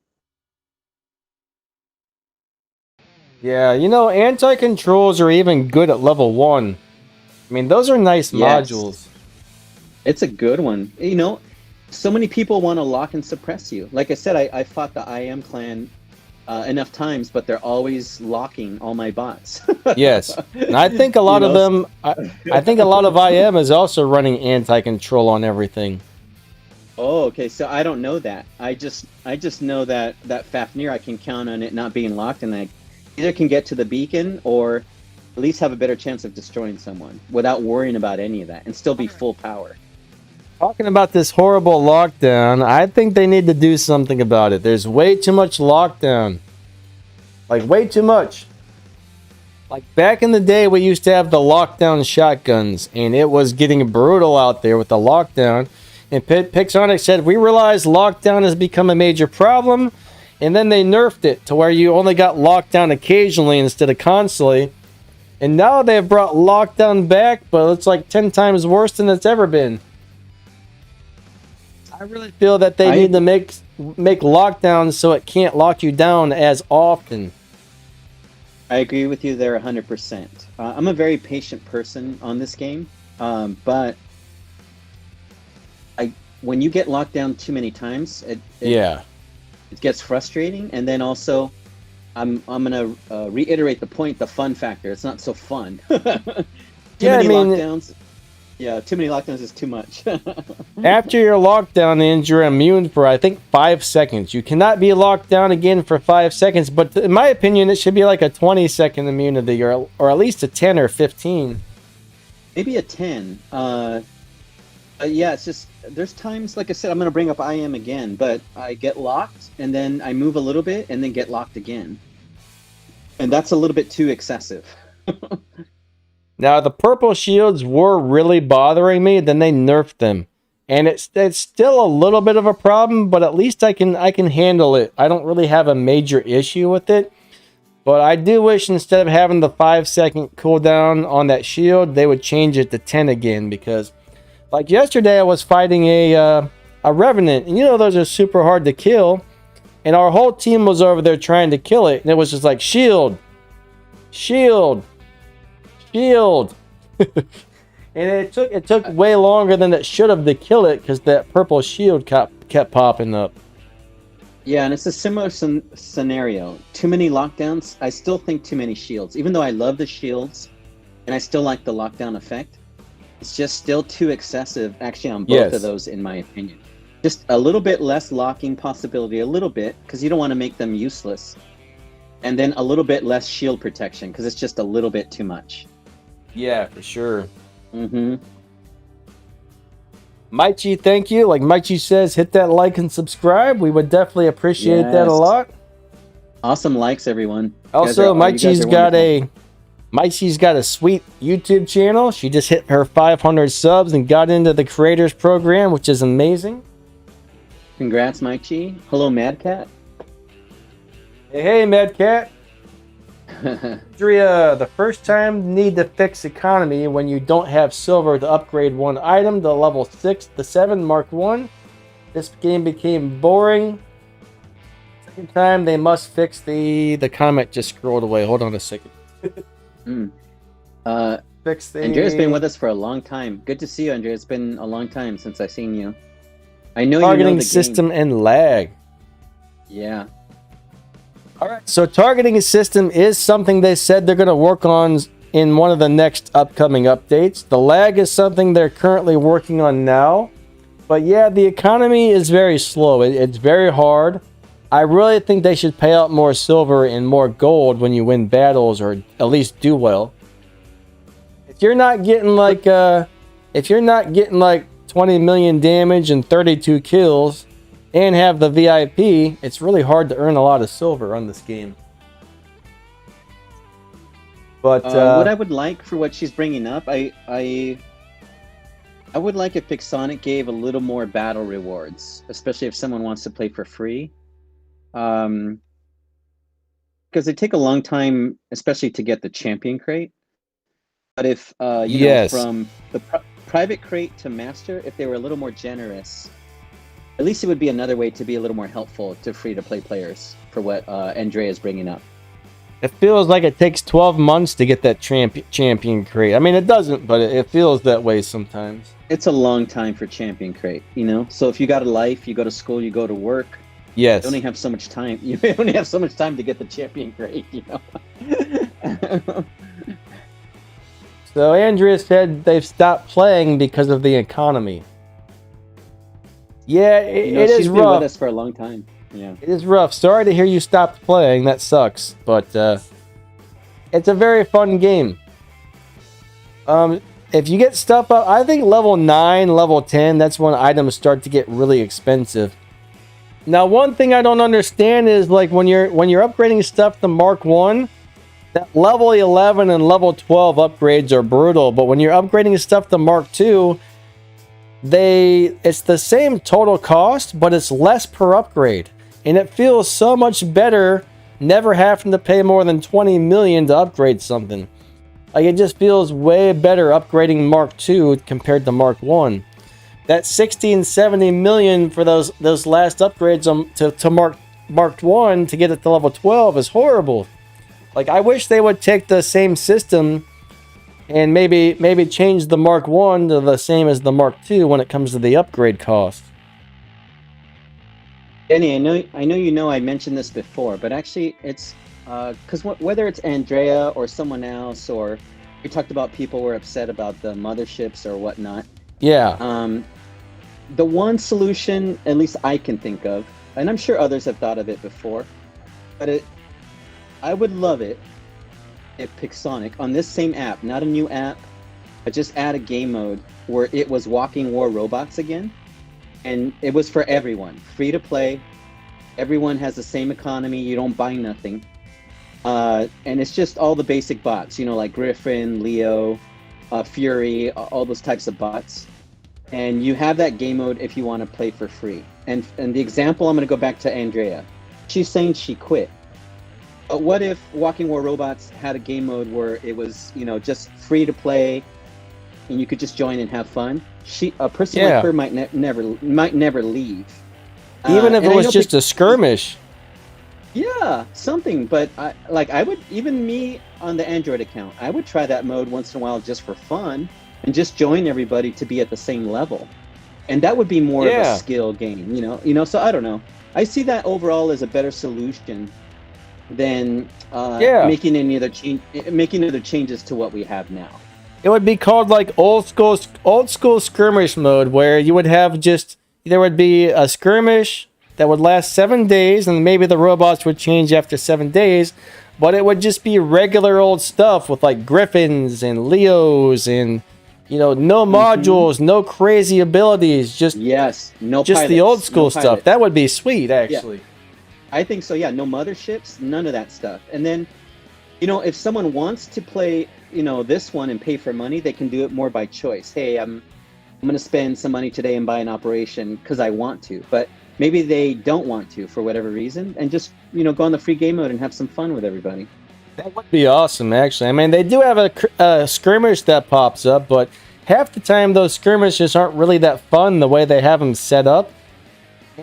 Yeah, you know, anti-controls are even good at level 1. I mean, those are nice modules. It's a good one. You know, so many people want to lock and suppress you. Like I said, I fought the IM clan enough times, but they're always locking all my bots. Yes, and I think a lot of them. I think a lot of IM is also running anti-control on everything. Oh, okay. So I don't know that. I just know that Fafnir, I can count on it not being locked, and I either can get to the beacon or at least have a better chance of destroying someone without worrying about any of that and still be full power. Talking about this horrible lockdown, I think they need to do something about it. There's way too much lockdown. Like, way too much. Like, back in the day, we used to have the lockdown shotguns, and it was getting brutal out there with the lockdown. And Pixonic said, we realized lockdown has become a major problem, and then they nerfed it to where you only got lockdown occasionally instead of constantly. And now they've brought lockdown back, but it's like 10 times worse than it's ever been. I really feel that they need to make lockdowns so it can't lock you down as often. I agree with you there 100%. I'm a very patient person on this game, but when you get locked down too many times, it gets frustrating. And then also, I'm gonna reiterate the point: the fun factor. It's not so fun. Lockdowns. Yeah, too many lockdowns is too much. After you're locked down and you're immune for, I think, 5 seconds. You cannot be locked down again for 5 seconds, but in my opinion, it should be like a 20-second immunity or at least a 10 or 15. Maybe a 10. Yeah, it's just, there's times, like I said, I'm going to bring up IM again, but I get locked, and then I move a little bit, and then get locked again. And that's a little bit too excessive. Now, the purple shields were really bothering me. Then they nerfed them. And it's still a little bit of a problem, but at least I can handle it. I don't really have a major issue with it. But I do wish instead of having the 5-second cooldown on that shield, they would change it to 10 again. Because, like yesterday, I was fighting a Revenant. And you know those are super hard to kill. And our whole team was over there trying to kill it. And it was just like, shield. Shield. Shield. And it took way longer than it should have to kill it because that purple shield kept popping up. Yeah, and it's a similar scenario. Too many lockdowns. I still think too many shields. Even though I love the shields, and I still like the lockdown effect, it's just still too excessive, actually, on both of those, in my opinion. Just a little bit less locking possibility, a little bit, because you don't want to make them useless. And then a little bit less shield protection, because it's just a little bit too much. Yeah, for sure. Mm-hmm. Maichi, thank you. Like Maichi says, hit that like and subscribe. We would definitely appreciate that a lot. Awesome likes, everyone. Also, Maichi's got a sweet YouTube channel. She just hit her 500 subs and got into the creators program, which is amazing. Congrats, Maichi. Hello, Mad Cat. Hey, Mad Cat. Andrea, the first time need to fix economy when you don't have silver to upgrade one item to level 6 to 7 Mark 1. This game became boring. Second time they must fix the comment just scrolled away. Hold on a second. Fix the... Andrea's been with us for a long time. Good to see you, Andrea. It's been a long time since I've seen you. I know targeting you know the system game. And lag. Yeah. All right, so targeting system is something they said they're going to work on in one of the next upcoming updates. The lag is something they're currently working on now. But yeah, the economy is very slow. It's very hard. I really think they should pay out more silver and more gold when you win battles, or at least do well. If you're not getting like 20 million damage and 32 kills and have the VIP, it's really hard to earn a lot of silver on this game. But what I would like for what she's bringing up, I would like if Pixonic gave a little more battle rewards, especially if someone wants to play for free. because they take a long time, especially to get the champion crate. But if Yes. from the private crate to master, if they were a little more generous, at least it would be another way to be a little more helpful to free-to-play players for what Andrea is bringing up. It feels like it takes 12 months to get that champion crate. I mean, it doesn't, but it feels that way sometimes. It's a long time for champion crate, you know? So if you got a life, you go to school, you go to work, Yes. you only have so much time. You only have so much time to get the champion crate, you know? So Andrea said they've stopped playing because of the economy. Yeah, it is she's been rough. with us for a long time. Yeah. It is rough. Sorry to hear you stopped playing. That sucks. But it's a very fun game. If you get stuff up, I think level 9, level 10, that's when items start to get really expensive. Now, one thing I don't understand is like when you're upgrading stuff to Mark 1, that level 11 and level 12 upgrades are brutal, but when you're upgrading stuff to Mark 2, it's the same total cost, but it's less per upgrade. And it feels so much better never having to pay more than 20 million to upgrade something. Like, it just feels way better upgrading Mark 2 compared to Mark 1. That 60 and 70 million for those last upgrades to Mark 1 to get it to level 12 is horrible. Like, I wish they would take the same system and maybe change the Mark 1 to the same as the Mark 2 when it comes to the upgrade cost. Danny, I mentioned this before, but actually it's because whether it's Andrea or someone else, or we talked about people were upset about the motherships or whatnot. Yeah. The one solution, at least I can think of, and I'm sure others have thought of it before, but I would love it if Pixonic, on this same app, not a new app, but just add a game mode where it was walking war robots again. And it was for everyone, free to play. Everyone has the same economy. You don't buy nothing. And it's just all the basic bots, like Griffin, Leo, Fury, all those types of bots. And you have that game mode if you want to play for free. And the example, I'm going to go back to Andrea. She's saying she quit. But what if Walking War Robots had a game mode where it was, just free to play, and you could just join and have fun? A person like her might never leave. Even if it was just a skirmish. Yeah, something. But I would, even me on the Android account, I would try that mode once in a while just for fun and just join everybody to be at the same level. And that would be more of a skill game, So I don't know. I see that overall as a better solution than making other changes to what we have now. It would be called like old school skirmish mode, where you would have there would be a skirmish that would last 7 days, and maybe the robots would change after 7 days, but it would just be regular old stuff with like Griffins and Leos and no modules, no crazy abilities, just pilots, the old school stuff. That would be sweet, actually. Yeah. I think so. Yeah, no motherships, none of that stuff. And then, if someone wants to play, this one and pay for money, they can do it more by choice. Hey, I'm going to spend some money today and buy an operation because I want to. But maybe they don't want to for whatever reason, and just go on the free game mode and have some fun with everybody. That would be awesome, actually. I mean, they do have a skirmish that pops up, but half the time those skirmishes aren't really that fun the way they have them set up.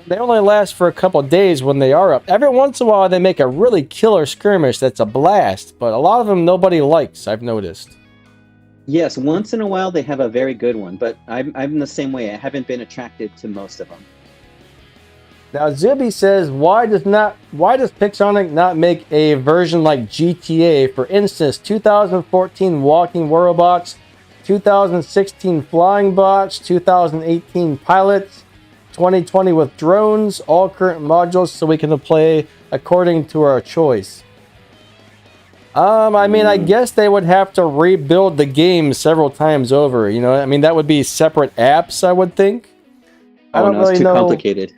They only last for a couple days when they are up. Every once in a while, they make a really killer skirmish that's a blast, but a lot of them nobody likes, I've noticed. Yes, once in a while they have a very good one, but I'm the same way. I haven't been attracted to most of them. Now, Zuby says, why does Pixonic not make a version like GTA? For instance, 2014 Walking War Robots, 2016 Flying Bots, 2018 Pilots, 2020 with drones, all current modules, so we can play according to our choice. I mean, I guess they would have to rebuild the game several times over. That would be separate apps, I would think. I don't really know. It's too complicated.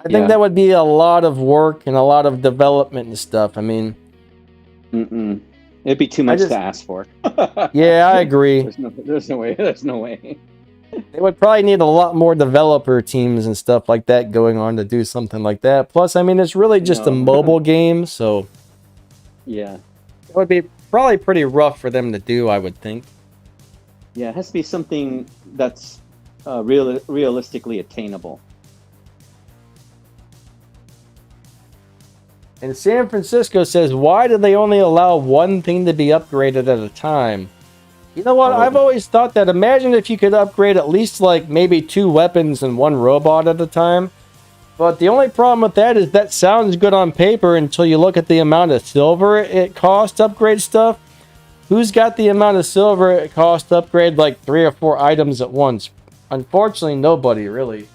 I think that would be a lot of work and a lot of development and stuff. I mean, it'd be too much to ask for. Yeah, I agree. There's no way. There's no way. They would probably need a lot more developer teams and stuff like that going on to do something like that. Plus, I mean, it's really just a mobile game, so Yeah. It would be probably pretty rough for them to do, I would think. Yeah, it has to be something that's realistically attainable. And San Francisco says, why do they only allow one thing to be upgraded at a time? You know what? I've always thought that. Imagine if you could upgrade at least like maybe 2 weapons and 1 robot at a time. But the only problem with that is that sounds good on paper until you look at the amount of silver it costs to upgrade stuff. Who's got the amount of silver it costs to upgrade like 3 or 4 items at once? Unfortunately, nobody really.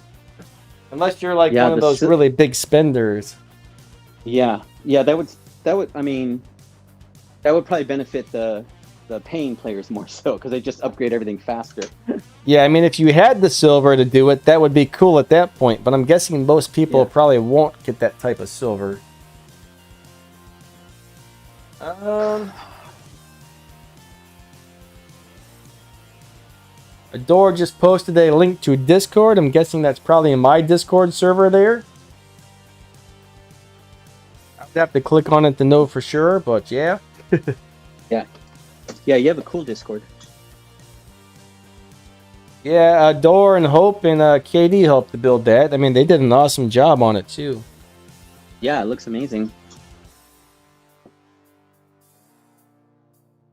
Unless you're like one of those really big spenders. Yeah, that would I mean, that would probably benefit the paying players more so because they just upgrade everything faster. Yeah, I mean, if you had the silver to do it, that would be cool at that point. But I'm guessing most people probably won't get that type of silver. Adore just posted a link to Discord. I'm guessing that's probably in my Discord server there. I'd have to click on it to know for sure, but yeah. Yeah, you have a cool Discord. Yeah, Adore and Hope and KD helped to build that. I mean, they did an awesome job on it too. Yeah, it looks amazing.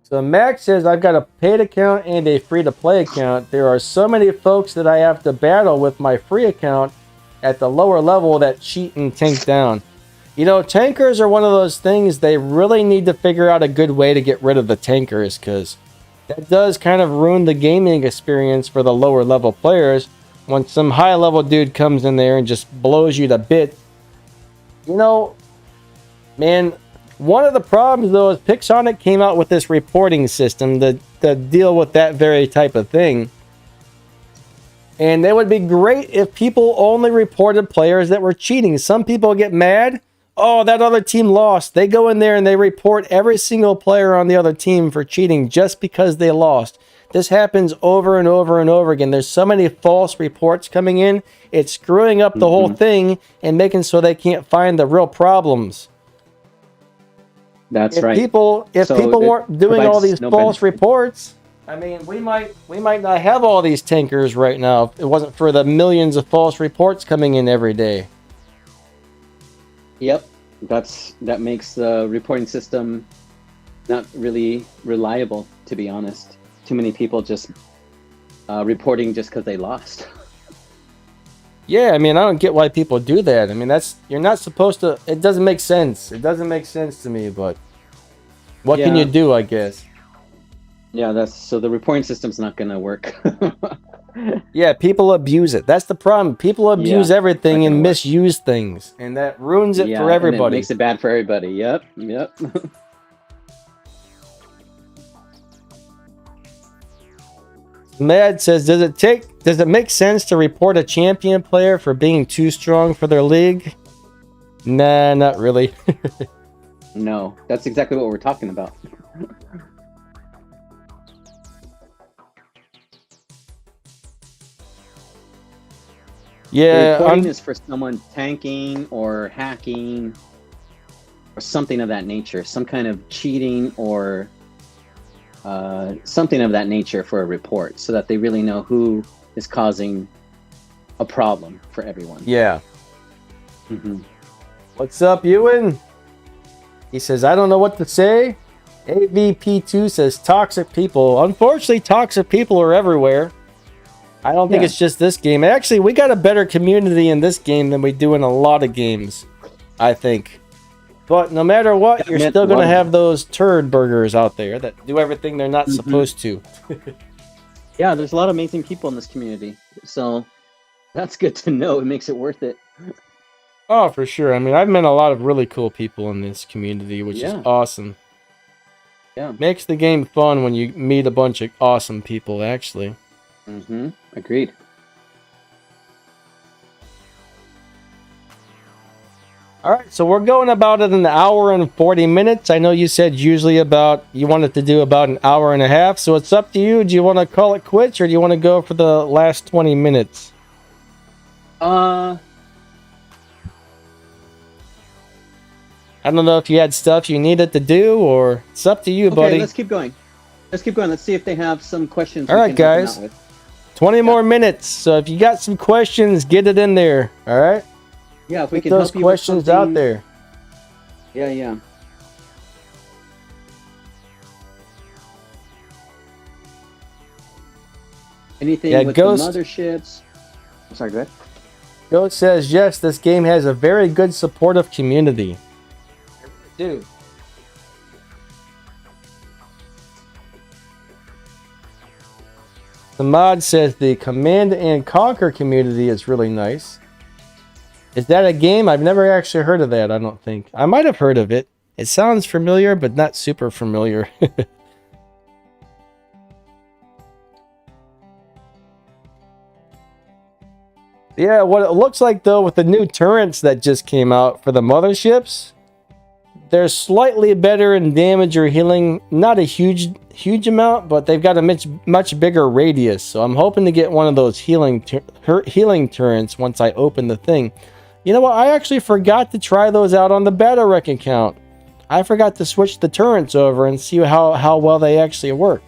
So Max says, I've got a paid account and a free-to-play account. There are so many folks that I have to battle with my free account at the lower level that cheat and tank down. You know, tankers are one of those things, they really need to figure out a good way to get rid of the tankers, because that does kind of ruin the gaming experience for the lower level players when some high level dude comes in there and just blows you to bits. You know, man, one of the problems though is Pixonic came out with this reporting system to deal with that very type of thing. And it would be great if people only reported players that were cheating. Some people get mad. Oh, that other team lost. They go in there and they report every single player on the other team for cheating just because they lost. This happens over and over and over again. There's so many false reports coming in. It's screwing up the whole thing and making so they can't find the real problems. That's right. If people weren't doing all these false reports, I mean, we might not have all these tankers right now if it wasn't for the millions of false reports coming in every day. Yep, that makes the reporting system not really reliable, to be honest. Too many people just reporting just because they lost. Yeah, I mean, I don't get why people do that. I mean, you're not supposed to. It doesn't make sense. It doesn't make sense to me, but what can you do, I guess? Yeah, so the reporting system's not going to work. Yeah, people abuse it. That's the problem. People abuse everything and misuse things, and that ruins it for everybody. And it makes it bad for everybody. Yep. Mad says, does it make sense to report a champion player for being too strong for their league? Nah, not really. No, that's exactly what we're talking about. Yeah, reporting is for someone tanking or hacking or something of that nature, some kind of cheating or something of that nature for a report, so that they really know who is causing a problem for everyone. Yeah. What's up, Ewan? He says, I don't know what to say. AVP2 says, toxic people. Unfortunately, toxic people are everywhere. I don't think it's just this game. Actually, we got a better community in this game than we do in a lot of games, I think. But no matter what, you're still going to have those turd burgers out there that do everything they're not supposed to. Yeah, there's a lot of amazing people in this community. So that's good to know. It makes it worth it. Oh, for sure. I mean, I've met a lot of really cool people in this community, which is awesome. Yeah. Makes the game fun when you meet a bunch of awesome people, actually. Agreed. All right, so we're going about at an hour and 40 minutes. I know you said usually you wanted to do about an hour and a half, so it's up to you. Do you want to call it quits, or do you want to go for the last 20 minutes? I don't know if you had stuff you needed to do, or it's up to you, buddy. Okay, let's keep going. Let's see if they have some questions. All right, guys. 20 more minutes. So if you got some questions, get it in there. All right. Yeah, if we get can those help you questions out there. Yeah. Anything with Ghost, the motherships? I'm sorry, go ahead. Ghost says, yes, this game has a very good supportive community. Dude. The mod says the Command and Conquer community is really nice. Is that a game? I've never actually heard of that, I don't think. I might have heard of it. It sounds familiar, but not super familiar. Yeah, what it looks like, though, with the new turrets that just came out for the motherships, they're slightly better in damage or healing. Not a huge amount, but they've got a much bigger radius. So I'm hoping to get one of those healing turrets once I open the thing. You know what? I actually forgot to try those out on the Battlerec account. I forgot to switch the turrets over and see how well they actually work.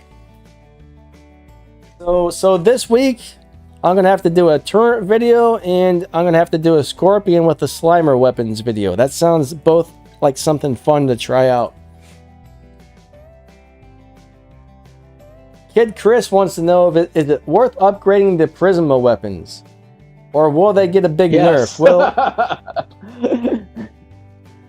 So this week, I'm going to have to do a turret video, and I'm going to have to do a Scorpion with the Slimer weapons video. That sounds both like something fun to try out. Kid Chris wants to know, is it worth upgrading the Prisma weapons? Or will they get a big nerf? Well,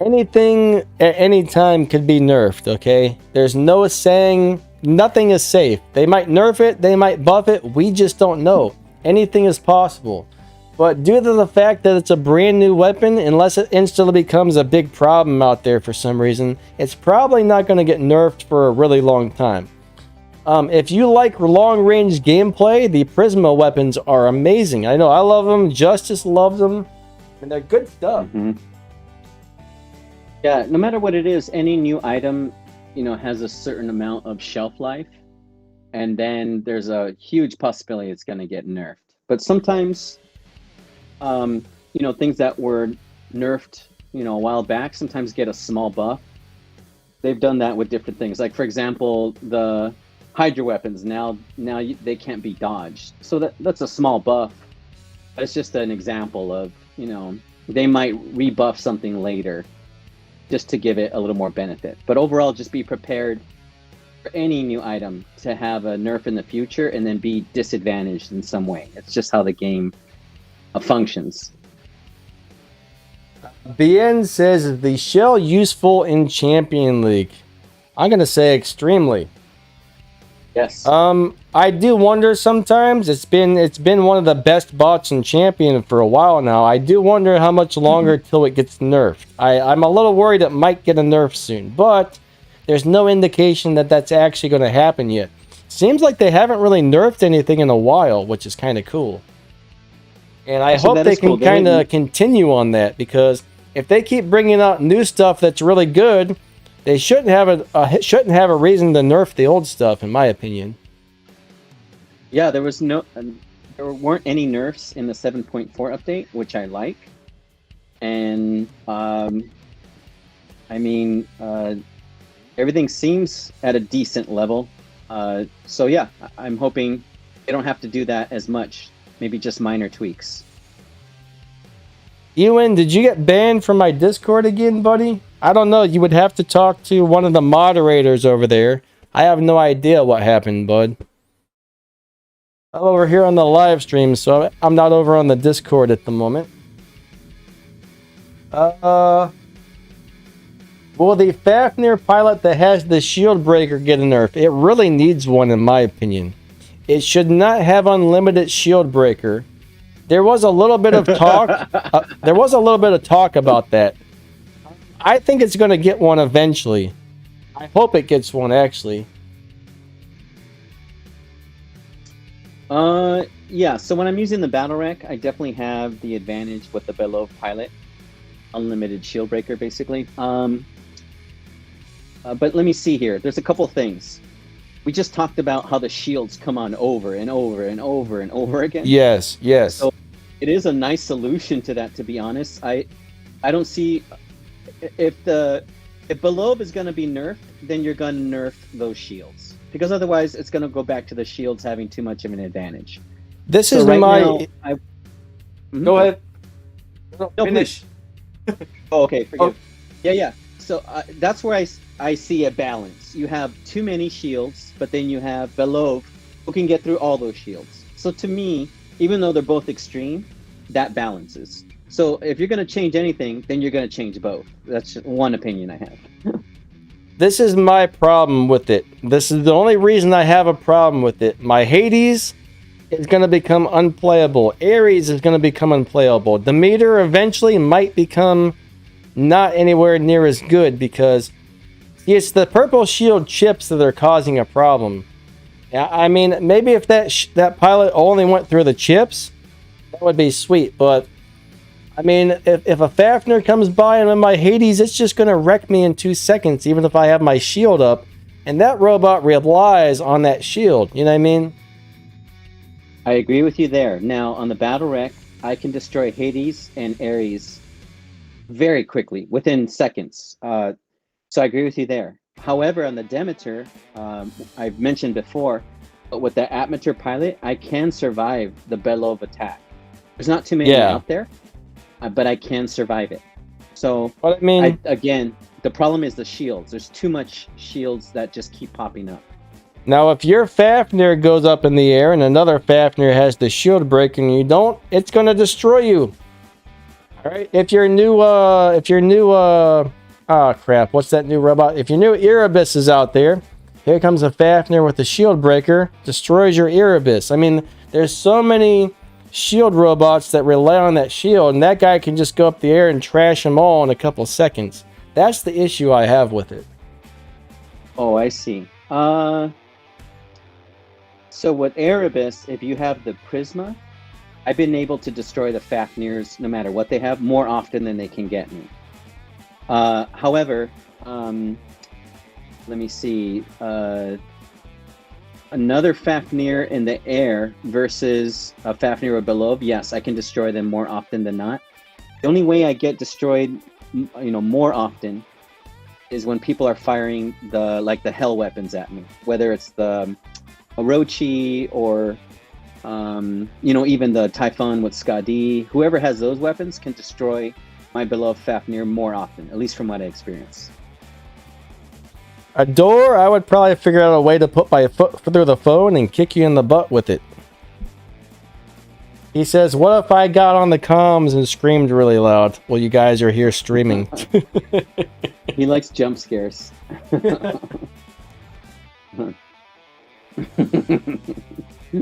anything at any time could be nerfed, okay? There's no saying, nothing is safe. They might nerf it, they might buff it, we just don't know. Anything is possible. But due to the fact that it's a brand new weapon, unless it instantly becomes a big problem out there for some reason, it's probably not going to get nerfed for a really long time. If you like long-range gameplay, the Prisma weapons are amazing. I know I love them. Justice loves them. And they're good stuff. Mm-hmm. Yeah, no matter what it is, any new item, has a certain amount of shelf life. And then there's a huge possibility it's going to get nerfed. But sometimes, things that were nerfed, a while back, sometimes get a small buff. They've done that with different things. Like, for example, the Hydra weapons, now they can't be dodged. So that's a small buff. But it's just an example of, they might rebuff something later just to give it a little more benefit. But overall, just be prepared for any new item to have a nerf in the future and then be disadvantaged in some way. It's just how the game functions. BN says, is the shell useful in Champion League? I'm going to say extremely. Yes. I do wonder sometimes. It's been one of the best bots in Champion for a while now. I do wonder how much longer till it gets nerfed. I'm a little worried it might get a nerf soon, but there's no indication that that's actually going to happen yet. Seems like they haven't really nerfed anything in a while, which is kind of cool. And I hope they can kind of continue on that, because if they keep bringing out new stuff that's really good, they shouldn't have a reason to nerf the old stuff, in my opinion. Yeah, there weren't any nerfs in the 7.4 update, which I like. And everything seems at a decent level. So yeah, I'm hoping they don't have to do that as much. Maybe just minor tweaks. Ewan, did you get banned from my Discord again, buddy? I don't know. You would have to talk to one of the moderators over there. I have no idea what happened, bud. I'm over here on the live stream, so I'm not over on the Discord at the moment. Will the Fafnir pilot that has the shield breaker get a nerf? It really needs one, in my opinion. It should not have unlimited shield breaker. There was a little bit of talk. About that. I think it's going to get one eventually. I hope it gets one, actually. Yeah. So when I'm using the Battlerec, I definitely have the advantage with the below pilot, unlimited shield breaker, basically. But let me see here. There's a couple things. We just talked about how the shields come on over and over and over and over again. Yes. So it is a nice solution to that, to be honest. I don't see if Belov is going to be nerfed, then you're going to nerf those shields, because otherwise it's going to go back to the shields having too much of an advantage. This is right now, Go ahead. No, finish. Oh, okay. Forgive. Yeah. So that's where I see a balance. You have too many shields, but then you have Belov who can get through all those shields. So to me, even though they're both extreme, that balances. So if you're going to change anything, then you're going to change both. That's one opinion I have. This is my problem with it. This is the only reason I have a problem with it. My Hades is going to become unplayable. Ares is going to become unplayable. Demeter eventually might become not anywhere near as good, because it's the purple shield chips that are causing a problem. I mean, maybe if that pilot only went through the chips, that would be sweet, but I mean, if a Fafnir comes by and in my Hades, it's just going to wreck me in 2 seconds, even if I have my shield up. And that robot relies on that shield. You know what I mean? I agree with you there. Now, on the battle wreck, I can destroy Hades and Ares very quickly, within seconds. So I agree with you there. However, on the Demeter, I've mentioned before, but with the Atmeter pilot, I can survive the Belov attack. There's not too many out there. But I can survive it. So, but I mean, again, the problem is the shields. There's too much shields that just keep popping up. Now, if your Fafnir goes up in the air and another Fafnir has the shield break and you don't, it's going to destroy you. All right. If your new, crap, what's that new robot? If your new Erebus is out there, here comes a Fafnir with the shield breaker, destroys your Erebus. I mean, there's so many shield robots that rely on that shield, and that guy can just go up the air and trash them all in a couple seconds. That's the issue I have with it. Oh, I see. So with Erebus, if you have the Prisma, I've been able to destroy the Fafnirs no matter what they have more often than they can get me. However, let me see. Another Fafnir in the air versus a Fafnir or Belov, yes, I can destroy them more often than not. The only way I get destroyed, more often, is when people are firing the hell weapons at me, whether it's the Orochi or even the Typhon with Skadi. Whoever has those weapons can destroy my beloved Fafnir more often, at least from what I experience. A door, I would probably figure out a way to put my foot through the phone and kick you in the butt with it. He says, what if I got on the comms and screamed really loud? Well, you guys are here streaming. He likes jump scares.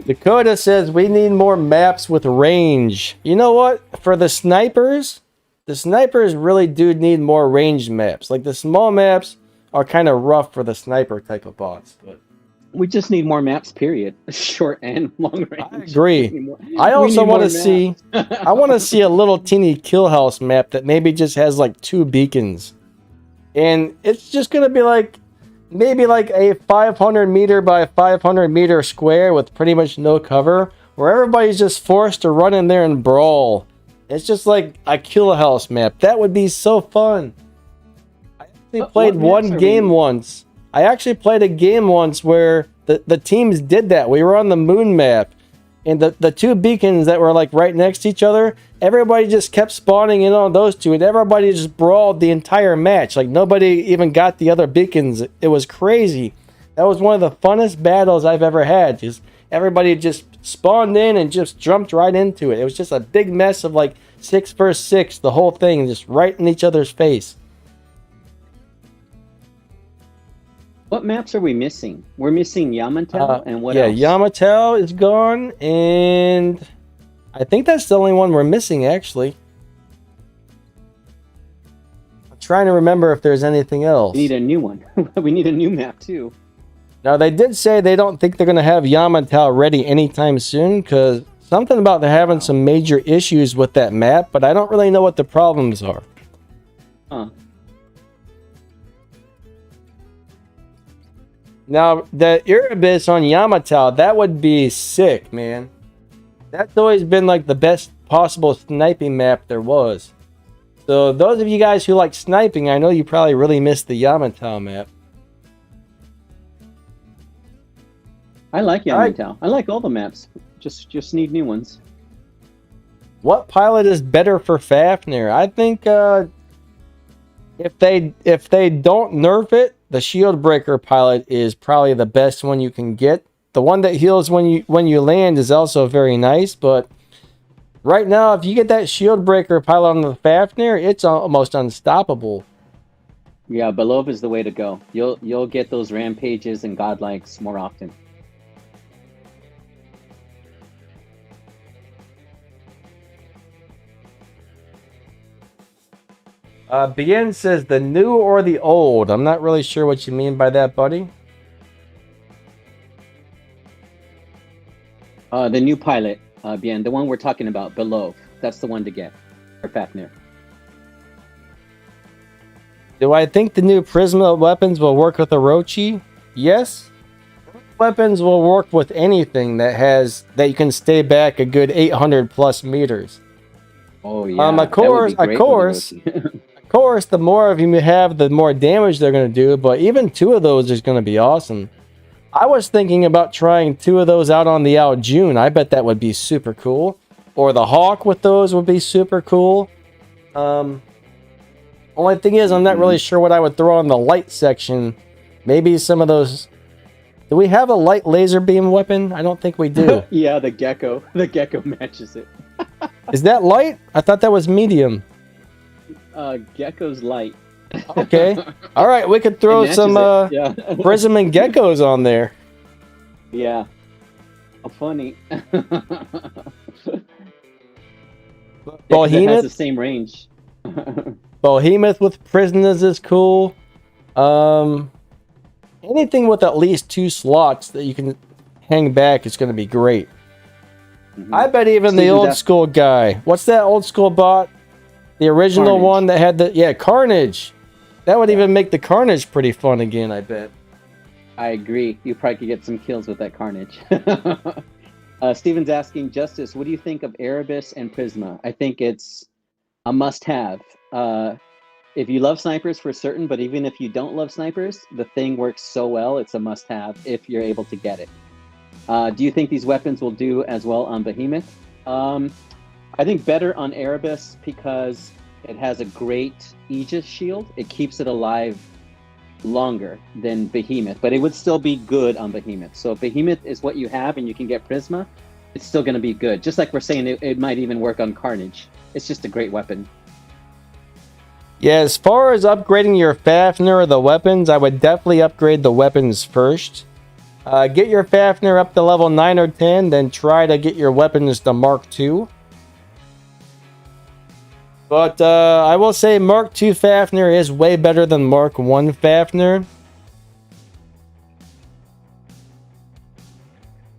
Dakota says, we need more maps with range. You know what? For the snipers really do need more ranged maps. Like the small maps are kind of rough for the sniper type of bots, but we just need more maps, period. Short and long range. I agree. I also want to see I want to see a little teeny kill house map that maybe just has like 2 beacons. And it's just going to be like maybe like a 500 meter by 500 meter square with pretty much no cover, where everybody's just forced to run in there and brawl. It's just like a kill house map. That would be so fun. I played one game once. I actually played a game once where the teams did that. We were on the moon map, and the 2 beacons that were like right next to each other, everybody just kept spawning in on those 2, and everybody just brawled the entire match. Like nobody even got the other beacons. It was crazy. That was one of the funnest battles I've ever had. Just everybody just spawned in and just jumped right into it. It was just a big mess of like 6 versus 6, the whole thing, just right in each other's face. What maps are we missing? We're missing Yamatel and what else? Yeah, Yamatel is gone, and I think that's the only one we're missing, actually. I'm trying to remember if there's anything else. We need a new one. We need a new map, too. Now, they did say they don't think they're going to have Yamatel ready anytime soon, because something about they're having some major issues with that map, but I don't really know what the problems are. Huh. Now, the Erebus on Yamatal, that would be sick, man. That's always been like the best possible sniping map there was. So those of you guys who like sniping, I know you probably really missed the Yamantau map. I like Yamantau. I like all the maps. Just need new ones. What pilot is better for Fafnir? I think if they don't nerf it, the shield breaker pilot is probably the best one you can get. The one that heals when you land is also very nice, but right now if you get that shield breaker pilot on the Fafnir, it's almost unstoppable. Yeah, Belov is the way to go. You'll get those rampages and godlikes more often. Bien says the new or the old. I'm not really sure what you mean by that, buddy. The new pilot, Bien, the one we're talking about, below. That's the one to get for Fafnir. Do I think the new Prisma weapons will work with Orochi? Yes. Weapons will work with anything that you can stay back a good 800 plus meters. Oh yeah. Of course, the more of you have, the more damage they're going to do. But even 2 of those is going to be awesome. I was thinking about trying 2 of those out on the Al June. I bet that would be super cool. Or the Hawk with those would be super cool. Only thing is, I'm not really sure what I would throw on the light section. Maybe some of those. Do we have a light laser beam weapon? I don't think we do. Yeah, the Gecko. The Gecko matches it. Is that light? I thought that was medium. Gecko's light. Okay. All right, we could throw some Prism and Geckos on there. Yeah. How funny. Behemoth has the same range. Behemoth with prisoners is cool. Anything with at least 2 slots that you can hang back is going to be great. Mm-hmm. I bet even the old school guy. What's that old school bot? The original Carnage. One that had the Carnage. That would even make the Carnage pretty fun again, I bet. I agree. You probably could get some kills with that Carnage. Steven's asking, Justice, what do you think of Erebus and Prisma? I think it's a must-have. If you love snipers for certain, but even if you don't love snipers, the thing works so well, it's a must-have if you're able to get it. Do you think these weapons will do as well on Behemoth? I think better on Erebus because it has a great Aegis shield. It keeps it alive longer than Behemoth, but it would still be good on Behemoth. So if Behemoth is what you have and you can get Prisma, it's still going to be good. Just like we're saying, it might even work on Carnage. It's just a great weapon. Yeah, as far as upgrading your Fafnir or the weapons, I would definitely upgrade the weapons first. Get your Fafnir up to level 9 or 10, then try to get your weapons to Mark II. But I will say Mark II Fafnir is way better than Mark I Fafnir.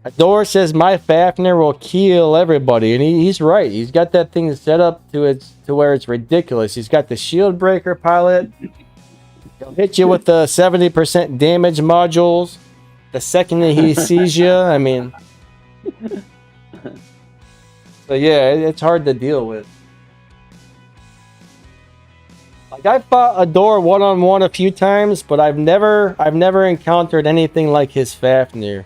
Ador says my Fafnir will kill everybody, and he's right. He's got that thing set up to where it's ridiculous. He's got the shield breaker pilot. He'll hit you with the 70% damage modules the second that he sees you. I mean, so yeah, it's hard to deal with. Like I fought Ador one-on-one a few times, but I've never encountered anything like his Fafnir.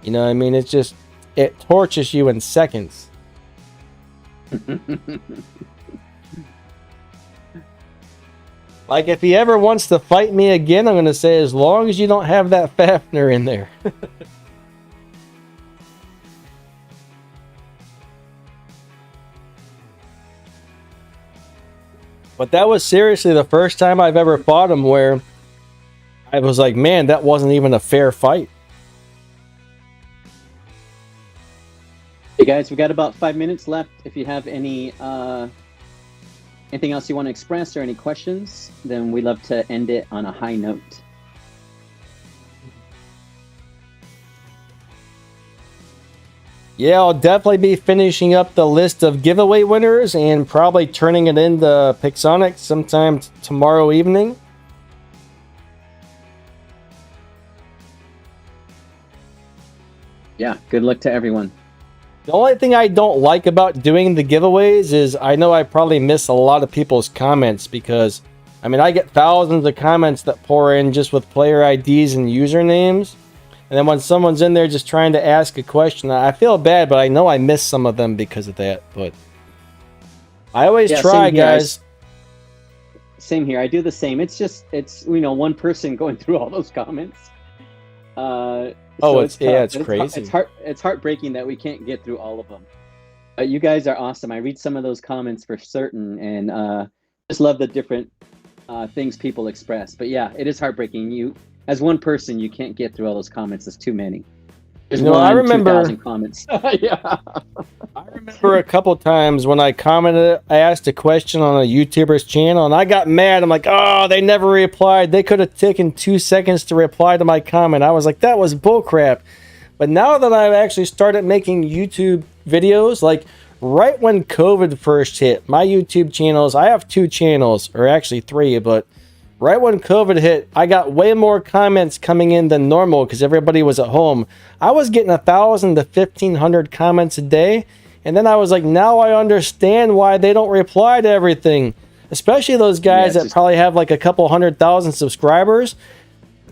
You know what I mean? It's just, it torches you in seconds. Like, if he ever wants to fight me again, I'm going to say, as long as you don't have that Fafnir in there. But that was seriously the first time I've ever fought him where I was like, man, that wasn't even a fair fight. Hey guys, we've got about 5 minutes left. If you have any anything else you want to express or any questions, then we'd love to end it on a high note. Yeah, I'll definitely be finishing up the list of giveaway winners and probably turning it into Pixonic sometime tomorrow evening. Yeah, good luck to everyone. The only thing I don't like about doing the giveaways is I know I probably miss a lot of people's comments because, I mean, I get thousands of comments that pour in just with player IDs and usernames. And then when someone's in there just trying to ask a question, I feel bad, but I know I miss some of them because of that. But I always try, guys. Same here. I do the same. It's just, one person going through all those comments. It's crazy. It's heartbreaking that we can't get through all of them. But you guys are awesome. I read some of those comments for certain, and just love the different things people express. But yeah, it is heartbreaking. You, as one person, you can't get through all those comments. There's too many. There's I remember 2,000 comments. Yeah. I remember a couple times when I commented, I asked a question on a YouTuber's channel, and I got mad. I'm like, oh, they never replied. They could have taken 2 seconds to reply to my comment. I was like, that was bullcrap. But now that I've actually started making YouTube videos, like right when COVID first hit, my YouTube channels, I have 2 channels, or actually 3, but right when COVID hit, I got way more comments coming in than normal because everybody was at home. I was getting 1,000 to 1,500 comments a day. And then I was like, now I understand why they don't reply to everything. Especially those guys that probably have like a couple 100,000 subscribers.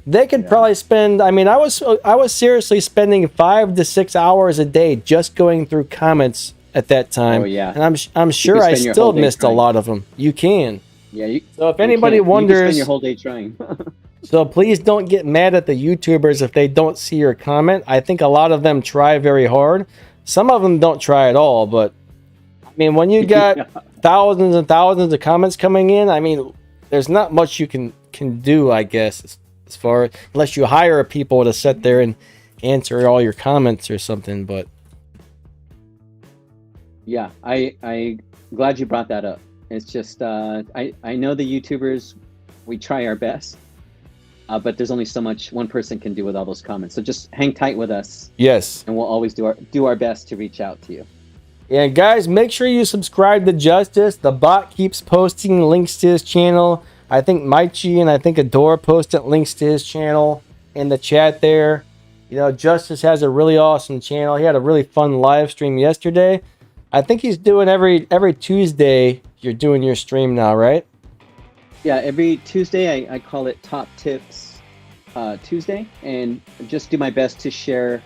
They could probably spend, I mean, I was seriously spending 5 to 6 hours a day just going through comments at that time. Oh, yeah. And I'm sure I still missed a lot of them. You can. Yeah. So if anybody wonders, you can spend your whole day trying. So please don't get mad at the YouTubers if they don't see your comment. I think a lot of them try very hard. Some of them don't try at all, but I mean, when you got thousands and thousands of comments coming in, I mean, there's not much you can do, I guess, as far unless you hire people to sit there and answer all your comments or something. But yeah, I glad you brought that up. It's just I know the YouTubers, we try our best. But there's only so much one person can do with all those comments. So just hang tight with us. Yes. And we'll always do our best to reach out to you. And guys, make sure you subscribe to Justice. The bot keeps posting links to his channel. I think Maichi and I think Adora posted links to his channel in the chat there. You know, Justice has a really awesome channel. He had a really fun live stream yesterday. I think he's doing every Tuesday. You're doing your stream now, right? Yeah, every Tuesday I call it Top Tips Tuesday, and just do my best to share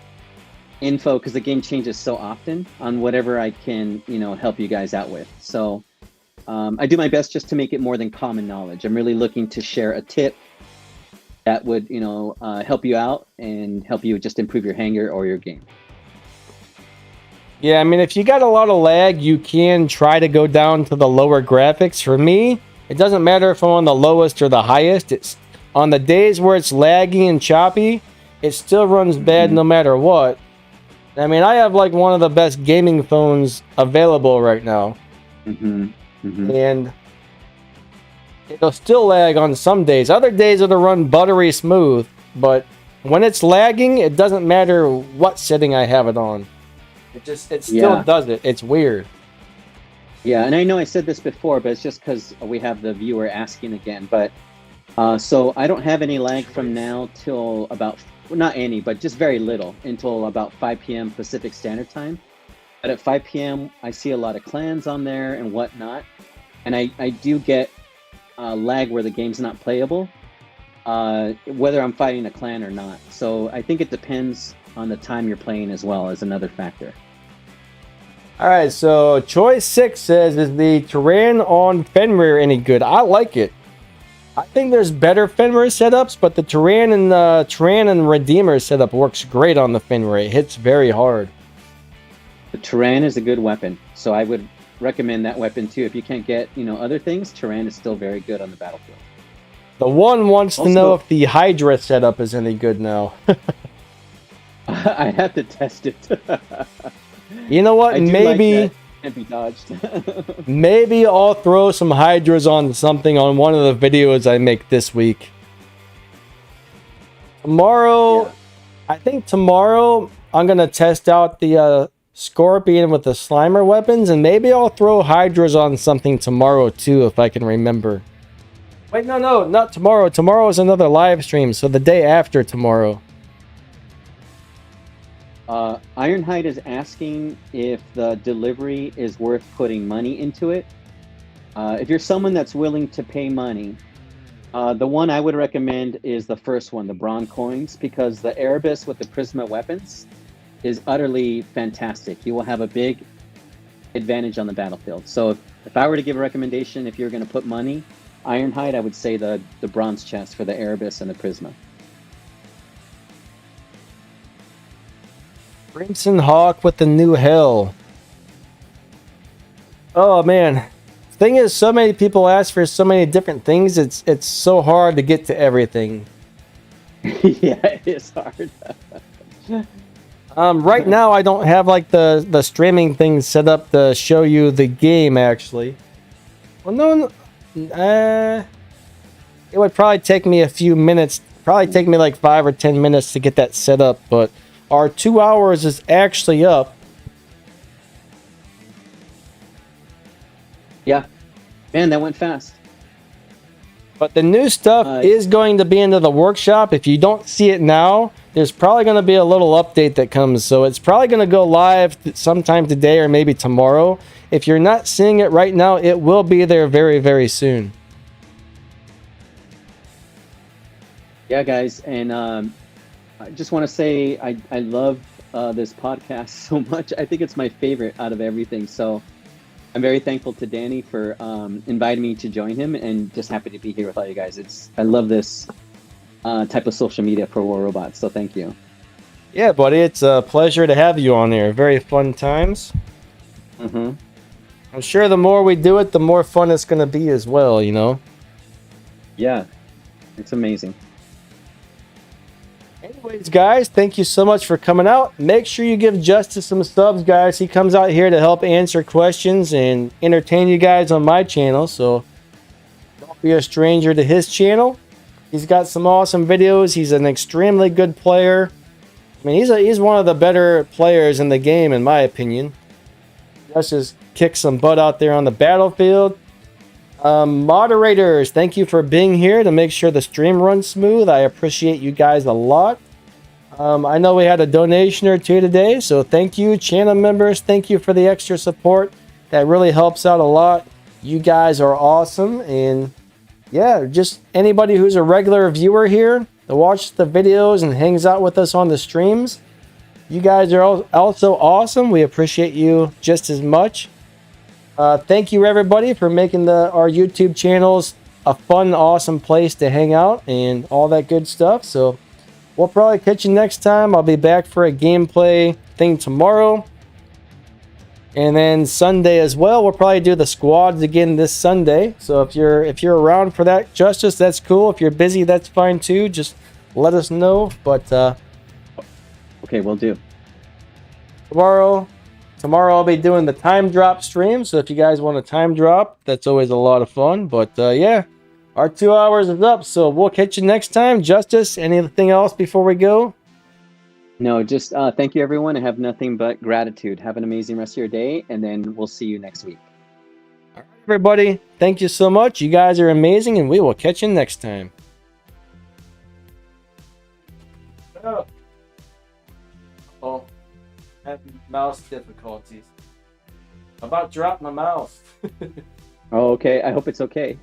info because the game changes so often on whatever I can, help you guys out with. So I do my best just to make it more than common knowledge. I'm really looking to share a tip that would, help you out and help you just improve your hanger or your game. Yeah, I mean, if you got a lot of lag, you can try to go down to the lower graphics. For me, it doesn't matter if I'm on the lowest or the highest. It's on the days where it's laggy and choppy, it still runs bad no matter what. I mean, I have like one of the best gaming phones available right now. And it'll still lag on some days. Other days it'll run buttery smooth. But when it's lagging, it doesn't matter what setting I have it on. It still does it. It's weird. Yeah, and I know I said this before, but it's just because we have the viewer asking again. But so I don't have any lag from now till about, not any, but just very little, until about 5 p.m. Pacific Standard Time. But at 5 p.m., I see a lot of clans on there and whatnot. And I do get lag where the game's not playable, whether I'm fighting a clan or not. So I think it depends on the time you're playing as well as another factor. All right, so Choice 6 says, is the terrain on Fenrir any good? I like it. I think there's better Fenrir setups, but the terrain and Redeemer setup works great on the Fenrir. It hits very hard. The Tyrann is a good weapon, so I would recommend that weapon too. If you can't get, other things, Tyrann is still very good on the battlefield. The one wants to know if the Hydra setup is any good now. I have to test it. You know what? Maybe like can't be dodged. Maybe I'll throw some Hydras on something on one of the videos I make this week. Tomorrow, I think tomorrow I'm gonna test out the Scorpion with the Slimer weapons, and maybe I'll throw Hydras on something tomorrow too, if I can remember. Wait, no, not tomorrow. Tomorrow is another live stream, so the day after tomorrow. Ironhide is asking if the delivery is worth putting money into it. If you're someone that's willing to pay money, the one I would recommend is the first one, the Brawn coins, because the Erebus with the Prisma weapons is utterly fantastic. You will have a big advantage on the battlefield. So if I were to give a recommendation, if you're going to put money, Ironhide, I would say the bronze chest for the Erebus and the Prisma. Crimson Hawk with the new Hell. Oh man. Thing is, so many people ask for so many different things, it's so hard to get to everything. Yeah, it is hard. Right now I don't have like the streaming thing set up to show you the game actually. Well, no, it would probably take me a few minutes, probably take me like 5 or 10 minutes to get that set up, but our 2 hours is actually up. Yeah, man, that went fast. But the new stuff is going to be into the workshop. If you don't see it now, there's probably going to be a little update that comes. So it's probably going to go live sometime today or maybe tomorrow. If you're not seeing it right now, it will be there very, very soon. Yeah, guys, and I just want to say I love this podcast so much. I think it's my favorite out of everything. So I'm very thankful to Danny for inviting me to join him, and just happy to be here with all you guys. I love this type of social media for War Robots, so thank you. Yeah, buddy, it's a pleasure to have you on there. Very fun times. Mm-hmm. I'm sure the more we do it, the more fun it's going to be as well, you know? Yeah, it's amazing. Anyways, guys, thank you so much for coming out. Make sure you give Justice some subs, guys. He comes out here to help answer questions and entertain you guys on my channel, so don't be a stranger to his channel. He's got some awesome videos. He's an extremely good player. I mean, he's one of the better players in the game, in my opinion. Justice kicks some butt out there on the battlefield. Moderators, thank you for being here to make sure the stream runs smooth. I appreciate you guys a lot. I know we had a donation or two today, so thank you. Channel members, thank you for the extra support. That really helps out a lot. You guys are awesome. And yeah, just anybody who's a regular viewer here that watches the videos and hangs out with us on the streams, you guys are also awesome. We appreciate you just as much. Thank you, everybody, for making our YouTube channels a fun, awesome place to hang out and all that good stuff. So we'll probably catch you next time. I'll be back for a gameplay thing tomorrow. And then Sunday as well. We'll probably do the squads again this Sunday. So if you're around for that, Justice, that's cool. If you're busy, that's fine too. Just let us know. But okay, we'll do. Tomorrow I'll be doing the time drop stream, so if you guys want a time drop, that's always a lot of fun. But yeah, our 2 hours is up, so we'll catch you next time. Justice, anything else before we go? No, just thank you, everyone. I have nothing but gratitude. Have an amazing rest of your day, and then we'll see you next week. All right, everybody, thank you so much. You guys are amazing, and we will catch you next time. Oh. Having mouse difficulties. I'm about to drop my mouse. Oh, okay. I hope it's okay.